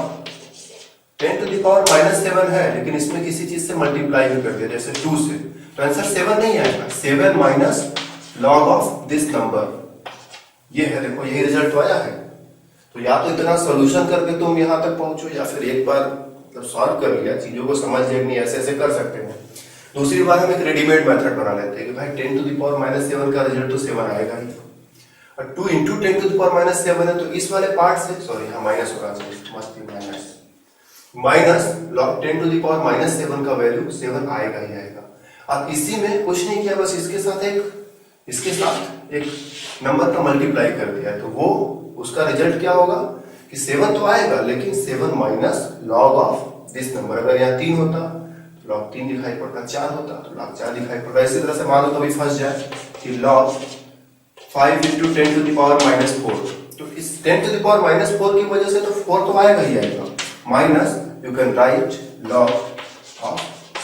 10 टू द पावर -7 है लेकिन इसमें किसी चीज से मल्टीप्लाई भी कर दिया, जैसे 2 से, तो आंसर 7 नहीं आएगा, 7 minus log of this number. ये है, देखो यही रिजल्ट आया है। तो या तो इतना सॉल्यूशन करके तुम यहां तक पहुंचो, या फिर एक बार मतलब सॉल्व कर लिया, चीजों को समझ लिया नहीं, ऐसे ऐसे कर सकते हैं। दूसरी बार हम एक रेडीमेड मेथड बना लेते हैं कि भाई 10 टू द पावर -7 का रिजल्ट तो 7 आएगा ही, और 2 इंटू 10 टू द पावर -7 है तो इस वाले पार्ट से, सॉरी यहाँ माइनस होना चाहिए, मस्त ही minus log 10 to the power -7 का वैल्यू 7 आएगा ही आएगा। अब इसी में कुछ नहीं किया, बस इसके साथ एक नंबर का मल्टीप्लाई कर दिया, तो वो उसका रिजल्ट क्या होगा कि 7 तो आएगा, लेकिन 7 minus log of this number. अगर यहाँ 3 होता तो log 3 दिखाई पड़ता, 4 होता तो log 4 दिखाई पड़ता। इसी तरह से मान लो कभी फंस जाए कि log 5 into 10 to the power -4, तो इस 10 टू द पावर -4 की वजह से तो 4 तो आएगा ही आएगा, minus you can write log of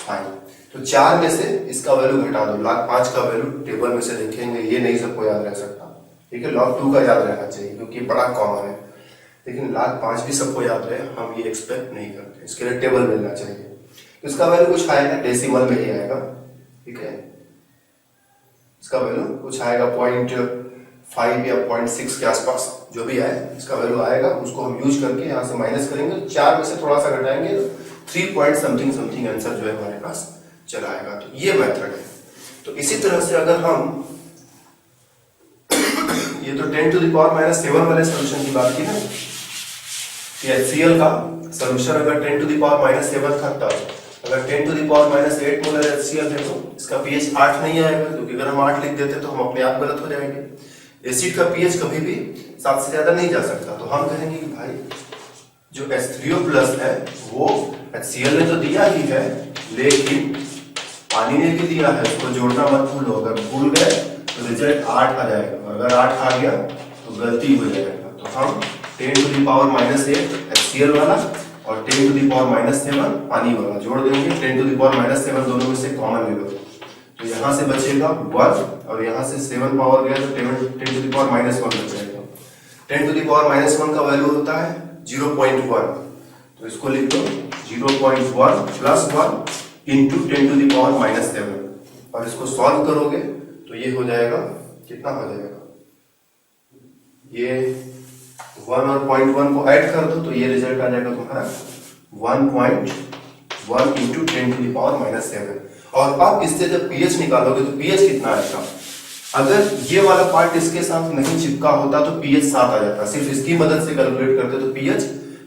5। तो 4 में से इसका वैल्यू घटा दो, log 5 का वैल्यू टेबल में से देखेंगे, ये नहीं सबको याद रह सकता, ठीक है। log 2 का याद रहना चाहिए क्योंकि बड़ा कॉमन है, लेकिन log 5 भी सबको याद रहे हम ये एक्सपेक्ट नहीं करते। इसके लिए टेबल मिलना चाहिए। इसका वैल्यू कुछ आएगा, डेसिमल में ही आएगा, ठीक है। इसका वैल्यू कुछ आएगा 0.5 या 0.6 के आसपास, जो भी आए इसका वैल्यू आएगा, उसको हम यूज करके यहाँ से माइनस करेंगे, 4 में से थोड़ा सा घटाएंगे तो 3 पॉइंट समथिंग आंसर जो है हमारे पास चला आएगा। तो ये मेथड है। तो इसी तरह से अगर हम ये तो 10 टू द पावर -7 वाले सॉल्यूशन की बात की ना, कि HCl का सॉल्यूशन अगर 10 टू द पावर -7 था, तब अगर 10 to the power -8 molar HCl है तो इसका pH 8 नहीं आएगा, क्योंकि अगर हम 8 लिख देते तो हम अपने आप गलत हो जाएंगे। एसिड का pH कभी भी 7 से ज्यादा नहीं जा सकता। तो हम कहेंगे कि भाई जो H3O+ है वो HCl ने तो दिया ही है, लेकिन पानी ने भी दिया है, उसको जोड़ना मत भूलो। अगर भूल गए तो रिजल्ट 8 आ जाएगा, और अगर 8 आ गया तो गलती हो जाएगा। तो हम 10 टू द पावर -8 HCl वाला और 10 टू द पावर -7 पानी वाला जोड़ देंगे। 10 टू द पावर -7 दोनों में से कॉमन ले लो, तो यहाँ से बचेगा 1, और यहाँ से 7 पावर गया तो 10 टू द पावर -1 बच जाएगा। 10 टू द पावर -1 का वैल्यू होता है 0.1, तो इसको लिख दो 0.1 + 1 इंटू 10 टू द पावर -7, और इसको सॉल्व करोगे तो ये हो जाएगा, कितना हो जाएगा, ये 1 और 0.1 को ऐड कर दो तो ये रिजल्ट आ जाएगा तुम्हारा 1.1 इंटू 10 टू द पावर -7। और अब इससे जब pH निकालोगे तो pH कितना आएगा? अगर ये वाला पार्ट इसके साथ नहीं चिपका होता तो pH 7 आ जाता, सिर्फ इसकी मदद से कैलकुलेट करते तो pH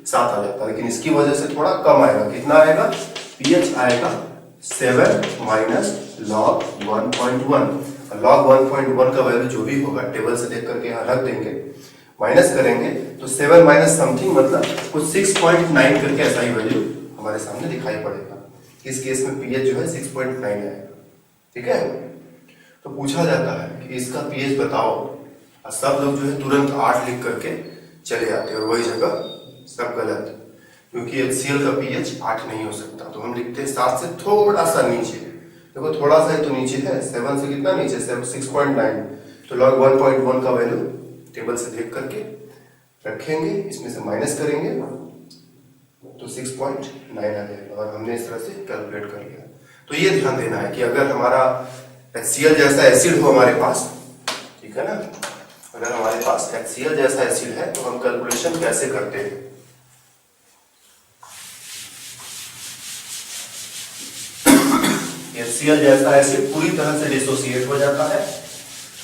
7 आ जाता, लेकिन इसकी वजह से थोड़ा कम आएगा। कितना आएगा? pH आएगा 7 माइनस log 1.1। log 1.1 का वैल्यू जो भी होगा टेबल से देख करके यहाँ रख देंगे, माइनस करेंगे तो 7 माइनस समथिंग मतलब कुछ 6.9 करके ऐसा ही वैल्यू हमारे सामने दिखाई पड़ेगा। इस केस में pH जो है 6.9 आएगा, ठीक है। तो पूछा जाता है कि इसका पीएच बताओ, और सब लोग जो है तुरंत 8 लिख करके चले जाते हैं और वही जगह सब गलत, क्योंकि HCl का पीएच 8 नहीं हो सकता। तो हम लिखते हैं 7 से थोड़ा सा नीचे। देखो थोड़ा सा ही तो नीचे है, 7 से कितना नीचे, 6.9, तो log 1.1 का वैल्यू टेबल से देख करके रखेंगे, इसमें से माइनस करेंगे तो 6.9 आ जाएगा, और हमने इस तरह से कैलकुलेट कर लिया। तो ये ध्यान देना है कि अगर हमारा HCl जैसा एसिड हो हमारे पास, ठीक है ना, अगर हमारे पास HCl जैसा एसिड है तो हम कैलकुलेशन कैसे करते हैं। HCl जैसा एसिड पूरी तरह से डिसोसिएट हो जाता है,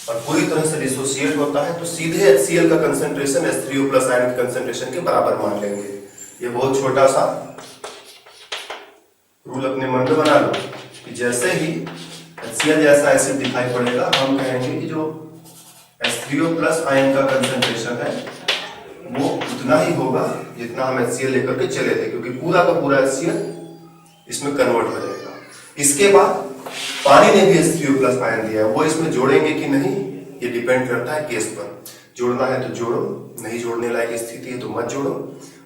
और पूरी तरह से डिसोसिएट होता है तो सीधे HCl का कंसंट्रेशन H3O प्लस आयन के कंसंट्रेशन के बराबर मान लेंगे। ये बहुत छोटा सा रूल अपने मन में बना लो कि जैसे ही HCl जैसा एसिड दिखाई पड़ेगा हम कहेंगे कि जो H3O प्लस आयन का कंसंट्रेशन है वो उतना ही होगा जितना हम HCl लेकर के चले थे, क्योंकि पूरा का पूरा HCl इसमें कन्वर्ट हो जाएगा। इसके बाद पानी ने भी H3O प्लस आयन दिया है, वो इसमें जोड़ेंगे कि नहीं ये डिपेंड करता है केस पर। जोड़ना है तो जोड़ो, नहीं जोड़ने लायक स्थिति है तो मत जोड़ो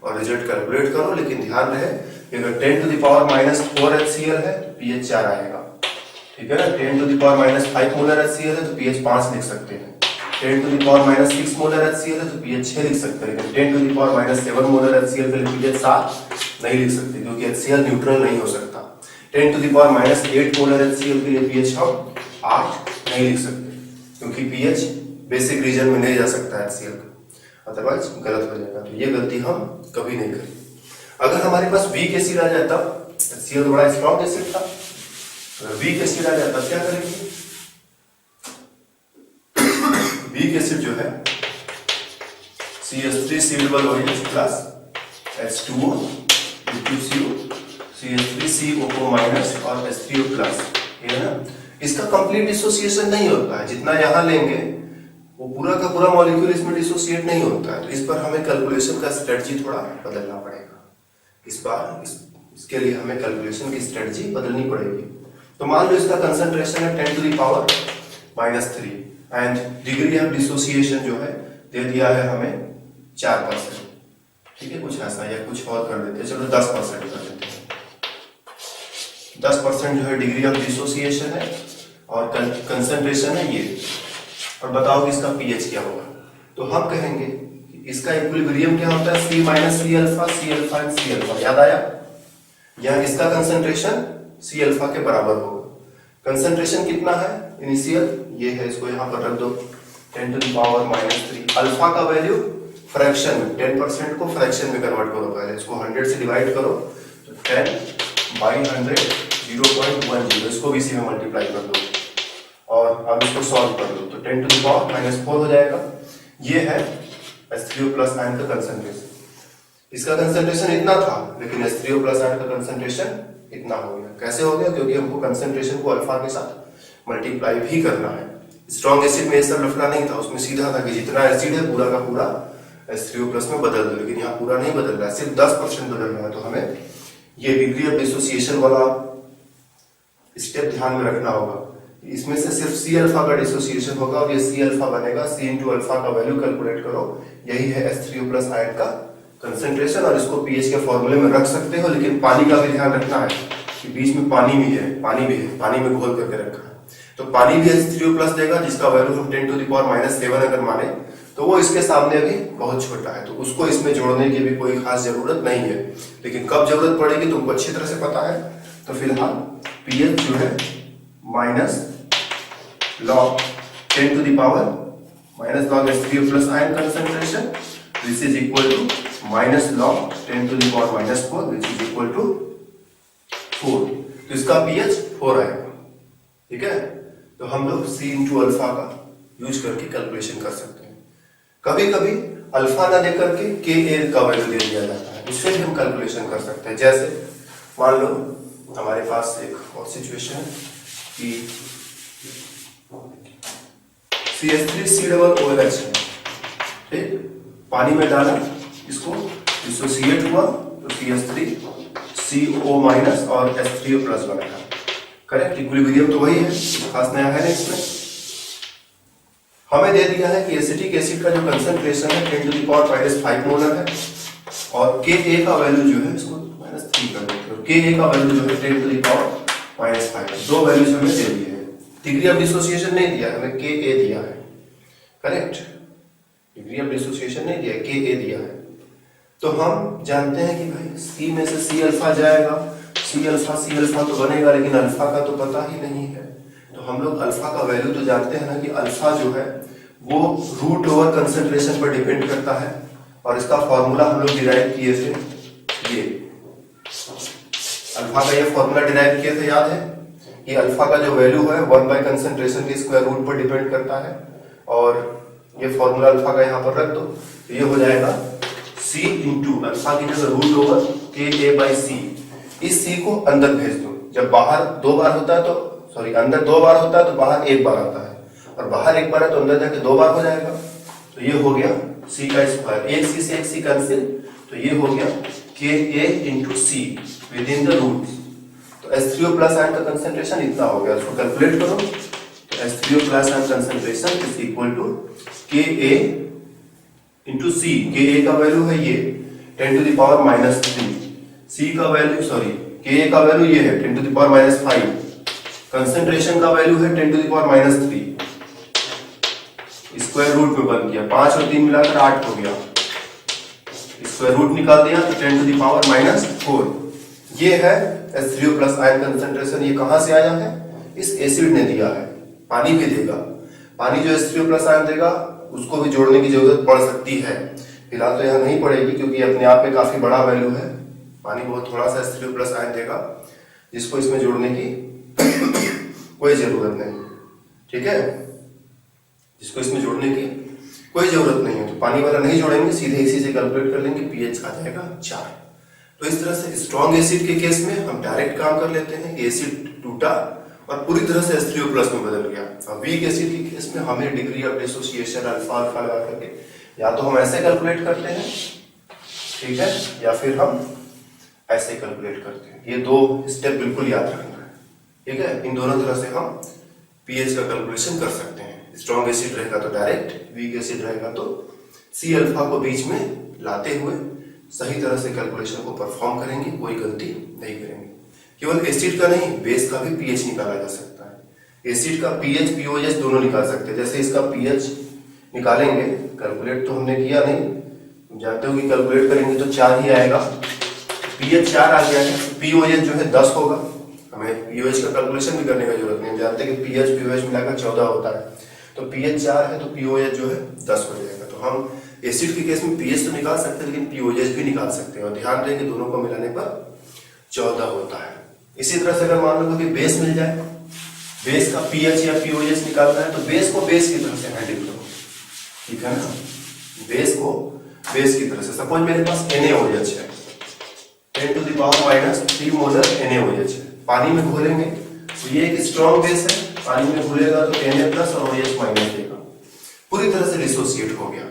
और रिजल्ट कैलकुलेट करो। लेकिन ध्यान रहे कि अगर 10 to the power -4 HCl है तो pH 4 आएगा, ठीक है ना। 10 to the power -5 molar HCl है तो pH 5 लिख सकते हैं। 10 to the power -6 molar HCl है तो pH 6 लिख सकते हैं। लेकिन 10 to the power -7 molar HCl के लिए pH 7 नहीं लिख सकते, क्योंकि HCl न्यूट्रल नहीं हो सकता। 10 to the power -8 molar HCl के लिए pH हम 8 नहीं लिख सकते, क्योंकि pH बेसिक रीजन में नहीं जा सकता है HCl का, अदरवाइज गलत हो जाएगा। तो ये गलती हम कभी नहीं करें। अगर हमारे पास वीक एसिड आ जाता, HCl बड़ा स्ट्रॉन्ग एसिड था, अगर वीक एसिड आ जाता क्या करेंगे। वीक एसिड जो है CH3COOH plus H2O CH3COO minus और H3O प्लस, है ना। इसका कंप्लीट डिसोसिएशन नहीं होता है, जितना यहां लेंगे वो पूरा का पूरा मॉलिक्यूल इसमें डिसोसिएट नहीं होता है। तो इस पर हमें कैलकुलेशन का स्ट्रेटजी थोड़ा बदलना पड़ेगा। इस बार इसके लिए हमें कैलकुलेशन की स्ट्रेटजी बदलनी पड़ेगी। तो मान लो इसका कंसंट्रेशन है 10 to the power -3 and degree of dissociation जो है दे दिया है हमें 4%, ठीक है, कुछ ऐसा या कुछ और कर देते हैं, चलो 10% कर देते हैं। 10% जो है डिग्री ऑफ डिसोसिएशन है और कंसंट्रेशन है ये, और बताओ कि इसका पीएच क्या होगा। तो हम कहेंगे कि इसका इक्विलिब्रियम क्या होता है, C - C alpha C alpha and C alpha, याद आया। यहाँ इसका कंसंट्रेशन C अल्फा के बराबर होगा। कंसंट्रेशन कितना है इनिशियल, ये है, इसको यहाँ पर रख दो 10 to the power -3। अल्फा का वैल्यू फ्रैक्शन में, 10% को फ्रैक्शन में कन्वर्ट करो, पहले इसको 100 से डिवाइड करो तो 10/100 0.10, इसको भी इसी में मल्टीप्लाई कर दो और अब इसको सॉल्व कर दो तो 10 to the power -4 हो जाएगा। ये है H3O प्लस आयन का कंसंट्रेशन। इसका कंसंट्रेशन इतना था, लेकिन H3O प्लस आयन का कंसंट्रेशन इतना हो गया। कैसे हो गया, क्योंकि हमको कंसंट्रेशन को अल्फा के साथ मल्टीप्लाई भी करना है। स्ट्रॉन्ग एसिड में ये सब लफड़ा नहीं था, उसमें सीधा था कि जितना एसिड है पूरा का पूरा H3O प्लस में बदल दो, लेकिन यहाँ पूरा नहीं बदल रहा है, सिर्फ 10% बदल रहा है। तो हमें ये डिग्री ऑफ डिसोसिएशन वाला स्टेप ध्यान में रखना होगा। इसमें से सिर्फ C अल्फा का डिसोसिएशन होगा और ये C अल्फा बनेगा, C इंटू अल्फा का वैल्यू कैलकुलेट करो, यही है H3O प्लस आयन का कंसंट्रेशन। और इसको पीएच के फॉर्मूले में रख सकते हो, लेकिन पानी का भी ध्यान रखना है कि बीच में पानी भी है, पानी में घोल करके रखा है। तो पानी भी H3O प्लस देगा, जिसका वैल्यू हम 10 to the power -7 अगर माने तो वो इसके सामने अभी बहुत छोटा है, तो उसको इसमें जोड़ने की भी कोई खास जरूरत नहीं है। लेकिन कब जरूरत पड़ेगी तुमको अच्छी तरह से पता है। तो फिलहाल पीएच जो है minus log 10 to the power minus log H3O plus ion concentration, this is equal to minus log 10 to the power -4, which is equal to 4। तो इसका pH 4 आएगा, ठीक है। तो हम लोग C इंटू अल्फा का यूज करके कैलकुलेशन कर सकते हैं। कभी कभी अल्फा ना देकर के Ka का वैल्यू दे दिया जाता है, उससे भी हम कैलकुलेशन कर सकते हैं। जैसे मान लो हमारे पास एक और सिचुएशन है कि CH3COOH है, ठीक, पानी में डाला, इसको डिसोसिएट हुआ तो CH3CO माइनस और H3O प्लस बनेगा। करेक्ट, इक्विलिब्रियम तो वही है, खास नया है ना इसमें। हमें दे दिया है कि एसिटिक एसिड का जो कंसंट्रेशन है 10 टू द पावर -5 मोलर है और Ka का वैल्यू जो है इसको -3 कर देते हैं। Ka का वैल्यू जो है 10 टू द पावर -5, दो वैल्यूज हमें दे दिए हैं। डिग्री ऑफ डिसोसिएशन नहीं दिया है, हमें Ka दिया है, करेक्ट। डिग्री ऑफ डिसोसिएशन नहीं दिया, Ka दिया है। तो हम जानते हैं कि भाई C में से C अल्फा जाएगा, C अल्फा तो बनेगा, लेकिन अल्फा का तो पता ही नहीं है। तो हम लोग अल्फा का वैल्यू तो जानते हैं ना कि अल्फा जो है वो रूट ओवर कंसंट्रेशन पर डिपेंड करता है, और इसका फॉर्मूला हम लोग डिराइव किए थे। ये अल्फा का ये फॉर्मूला डिराइव किए थे, याद है कि अल्फा का जो वैल्यू है 1/कंसंट्रेशन के स्क्वायर रूट पर डिपेंड करता है, और ये फॉर्मूला अल्फा का यहाँ पर रख दो तो ये हो जाएगा C इंटू अल्फा की जगह रूट ओवर Ka/C। इस C को अंदर भेज दो, जब बाहर दो बार होता है तो सॉरी अंदर दो बार होता है तो बाहर एक बार आता है, और बाहर एक बार है तो अंदर जाके दो बार हो जाएगा। तो ये हो गया C का स्क्वायर, एक C से एक C कैंसिल, तो ये हो गया Ka into C with in the root. तो H3O प्लस आयन का कंसंट्रेशन इतना हो गया, उसको कैलकुलेट करो। तो H3O plus ion concentration is equal to Ka into C। Ka का वैल्यू है ये 10 टू द पावर -3, C का वैल्यू सॉरी Ka का वैल्यू ये है 10 टू द पावर -5, कंसंट्रेशन का वैल्यू है 10 to the power -3, square root में बन गया, 5 और 3 मिलाकर 8 हो गया, स्क्वायर रूट निकाल दिया तो 10 टू द पावर -4। ये है H3O प्लस आयन कंसंट्रेशन। ये कहां से आया है? इस एसिड ने दिया है। पानी भी देगा, पानी जो H3O प्लस आयन देगा उसको भी जोड़ने की जरूरत पड़ सकती है, फिलहाल तो यहाँ नहीं पड़ेगी क्योंकि अपने आप में काफी बड़ा वैल्यू है। पानी बहुत थोड़ा सा H3O प्लस आयन देगा जिसको इसमें जोड़ने की कोई जरूरत नहीं, ठीक है, जिसको इसमें जोड़ने की कोई जरूरत नहीं है। तो पानी वाला नहीं जोड़ेंगे, सीधे इसी से कैलकुलेट कर लेंगे, पीएच आ जाएगा 4। तो इस तरह से स्ट्रॉन्ग एसिड के केस में हम डायरेक्ट काम कर लेते हैं, एसिड टूटा और पूरी तरह से H3O प्लस में बदल गया। और वीक एसिड के केस में हमें degree of dissociation alpha alpha लगा करके या तो हम ऐसे कैलकुलेट करते हैं, ठीक है, या फिर हम ऐसे कैलकुलेट करते हैं। ये दो स्टेप बिल्कुल याद रखना है, ठीक है। इन दोनों तरह से हम पीएच का कैलकुलेशन कर सकते हैं। स्ट्रॉन्ग एसिड रहेगा तो डायरेक्ट, वीक एसिड रहेगा तो C अल्फा को बीच में लाते हुए सही तरह से कैलकुलेशन को परफॉर्म करेंगे, कोई गलती नहीं करेंगे। केवल एसिड का नहीं, बेस का भी पीएच निकाला जा सकता है। एसिड का पीएच पीओएच दोनों निकाल सकते हैं। जैसे इसका पीएच निकालेंगे, कैलकुलेट तो हमने किया नहीं, तुम जानते हो कि कैलकुलेट करेंगे तो 4 ही आएगा। पीएच 4 आ गया है, पीओएच जो है 10 होगा। हमें पीओएच का कैलकुलेशन भी करने की जरूरत नहीं, हम जानते हैं कि पीएच पीओएच मिलाकर 14 होता है। तो पीएच 4 है तो पीओएच जो है 10 हो जाएगा। तो हम एसिड के केस में पीएच तो निकाल सकते हैं लेकिन पीओएच भी निकाल सकते हैं, और ध्यान दें कि दोनों को मिलाने पर 14 होता है। इसी तरह से अगर मान लो कि बेस मिल जाए, बेस का पीएच या पीओएच निकालना है तो बेस को बेस की तरफ से हैंडल करो, ठीक है ना। बेस को बेस की तरह से, सपोज मेरे पास NaOH है, 10 to the power -3 molar NaOH है। पानी में घोलेंगे तो ये एक स्ट्रॉन्ग बेस है, पानी में घुलेगा तो Na प्लस और OH माइनस देगा, पूरी तरह से डिसोसिएट हो गया।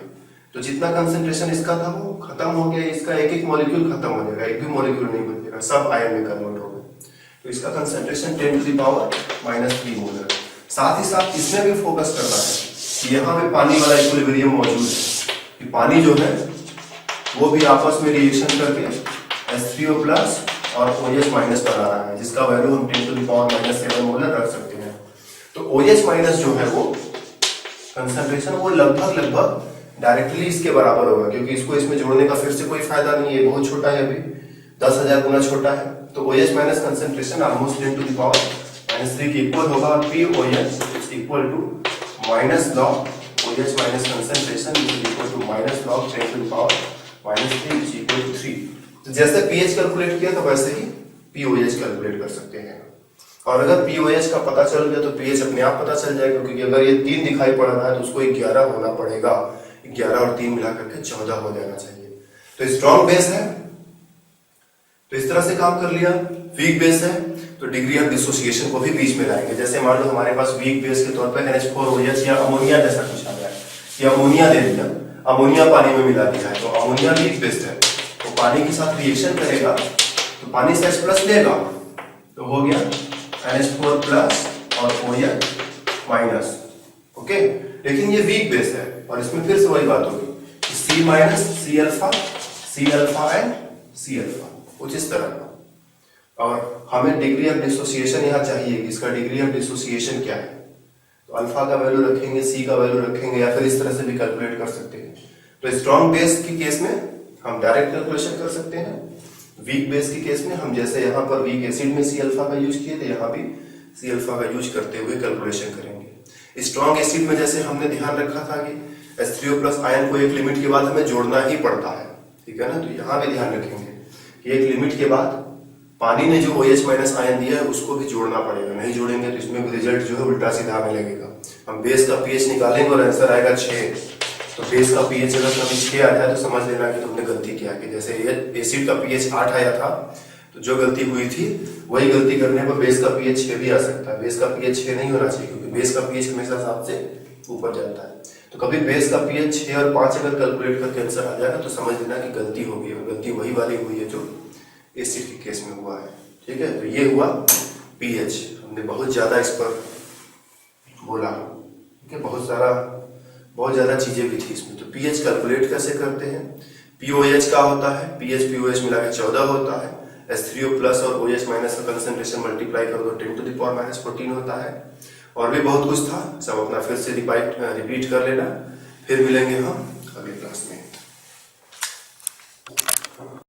तो जितना कंसंट्रेशन इसका था वो खत्म हो गया, इसका एक एक मॉलिक्यूल खत्म हो जाएगा, एक भी मॉलिक्यूल नहीं बचेगा, सब आयन में कन्वर्ट हो गए। तो इसका concentration 10 to the power -3 molar. साथ ही साथ इसमें भी फोकस करना है कि यहाँ पे पानी वाला इक्विलिब्रियम मौजूद है, कि पानी जो है वो भी आपस में रिएक्शन करके H3O प्लस और OH माइनस बना रहा है, जिसका वैल्यू हम 10 टू द पावर -7 मोलर रख सकते हैं। तो OH माइनस जो है वो कंसंट्रेशन वो लगभग डायरेक्टली इसके बराबर होगा, क्योंकि इसको इसमें जोड़ने का फिर से कोई फायदा नहीं है, बहुत छोटा है, अभी 10,000 गुना छोटा है। तो OH minus concentration almost 10 to the power -3 के इक्वल होगा, और POH is equal to minus log OH minus concentration is equal to minus log 10 to the power -3 is equal to 3। तो जैसे pH कैलकुलेट किया तो वैसे ही POH कैलकुलेट कर सकते हैं। और अगर POH का पता चल गया तो pH अपने आप पता चल जाएगा, क्योंकि अगर ये 3 दिखाई पड़ रहा है तो उसको 11 होना पड़ेगा, 11 और 3 मिला करके 14 हो जाना चाहिए। तो स्ट्रॉन्ग बेस है तो इस तरह से काम कर लिया। वीक बेस है तो डिग्री ऑफ डिसोसिएशन को भी बीच में लाएंगे। जैसे मान लो हमारे पास वीक बेस के तौर पर NH4OH या अमोनिया जैसा कुछ आ गया, या अमोनिया दे दिया, अमोनिया पानी में मिला दिया है, तो अमोनिया वीक बेस है, तो पानी के साथ रिएक्शन करेगा तो पानी से H+ लेगा तो हो गया NH4 प्लस और OH माइनस, ओके। लेकिन ये वीक बेस है और इसमें फिर से वही बात होगी कि C minus C alpha and C alpha कुछ इस तरह का। और हमें डिग्री ऑफ डिसोसिएशन यहाँ चाहिए कि इसका डिग्री ऑफ डिसोसिएशन क्या है। तो अल्फा का वैल्यू रखेंगे, C का वैल्यू रखेंगे, या फिर इस तरह से भी कैलकुलेट कर सकते हैं। तो स्ट्रॉन्ग बेस की केस में हम डायरेक्ट कैलकुलेशन कर सकते हैं, वीक बेस की केस में हम जैसे यहाँ पर वीक एसिड में C अल्फा का यूज किए थे, यहाँ भी C अल्फा का यूज करते हुए कैलकुलेशन करेंगे। स्ट्रॉन्ग एसिड में जैसे हमने ध्यान रखा था कि H3O प्लस आयन को एक लिमिट के बाद हमें जोड़ना ही पड़ता है, ठीक है ना। तो यहाँ भी ध्यान रखेंगे कि एक लिमिट के बाद पानी ने जो OH माइनस आयन दिया है उसको भी जोड़ना पड़ेगा, नहीं जोड़ेंगे तो इसमें रिजल्ट जो है उल्टा सीधा हमें लगेगा। हम बेस का पीएच निकालेंगे और आंसर आएगा 6, तो बेस का पीएच अगर कभी 6 आ जाए तो समझ लेना कि तुमने गलती किया कि जैसे एसिड का पीएच 8 आया था तो जो गलती हुई थी वही गलती करने पर बेस का पीएच 6 भी आ सकता है। बेस का पीएच 6 नहीं होना चाहिए क्योंकि बेस का पीएच हमेशा 7 से ऊपर जाता है। तो कभी बेस का पीएच 6 और 5 अगर कैलकुलेट करके आंसर आ जाएगा तो समझ लेना कि गलती होगी और गलती वही वाली हुई है जो एसिड के केस में हुआ है, ठीक है। तो ये हुआ पीएच, हमने बहुत ज्यादा इस पर बोला, ठीक है, बहुत ज्यादा चीजें भी थी इसमें। तो पीएच कैलकुलेट कैसे करते हैं, पीओएच का होता है, पीएच पीओएच मिला के 14 होता है, H3O प्लस और OH माइनस का कंसंट्रेशन मल्टीप्लाई कर दो 10 to the power -14 होता है। और भी बहुत कुछ था, सब अपना फिर से रिपीट कर लेना। फिर मिलेंगे हम अगले क्लास में।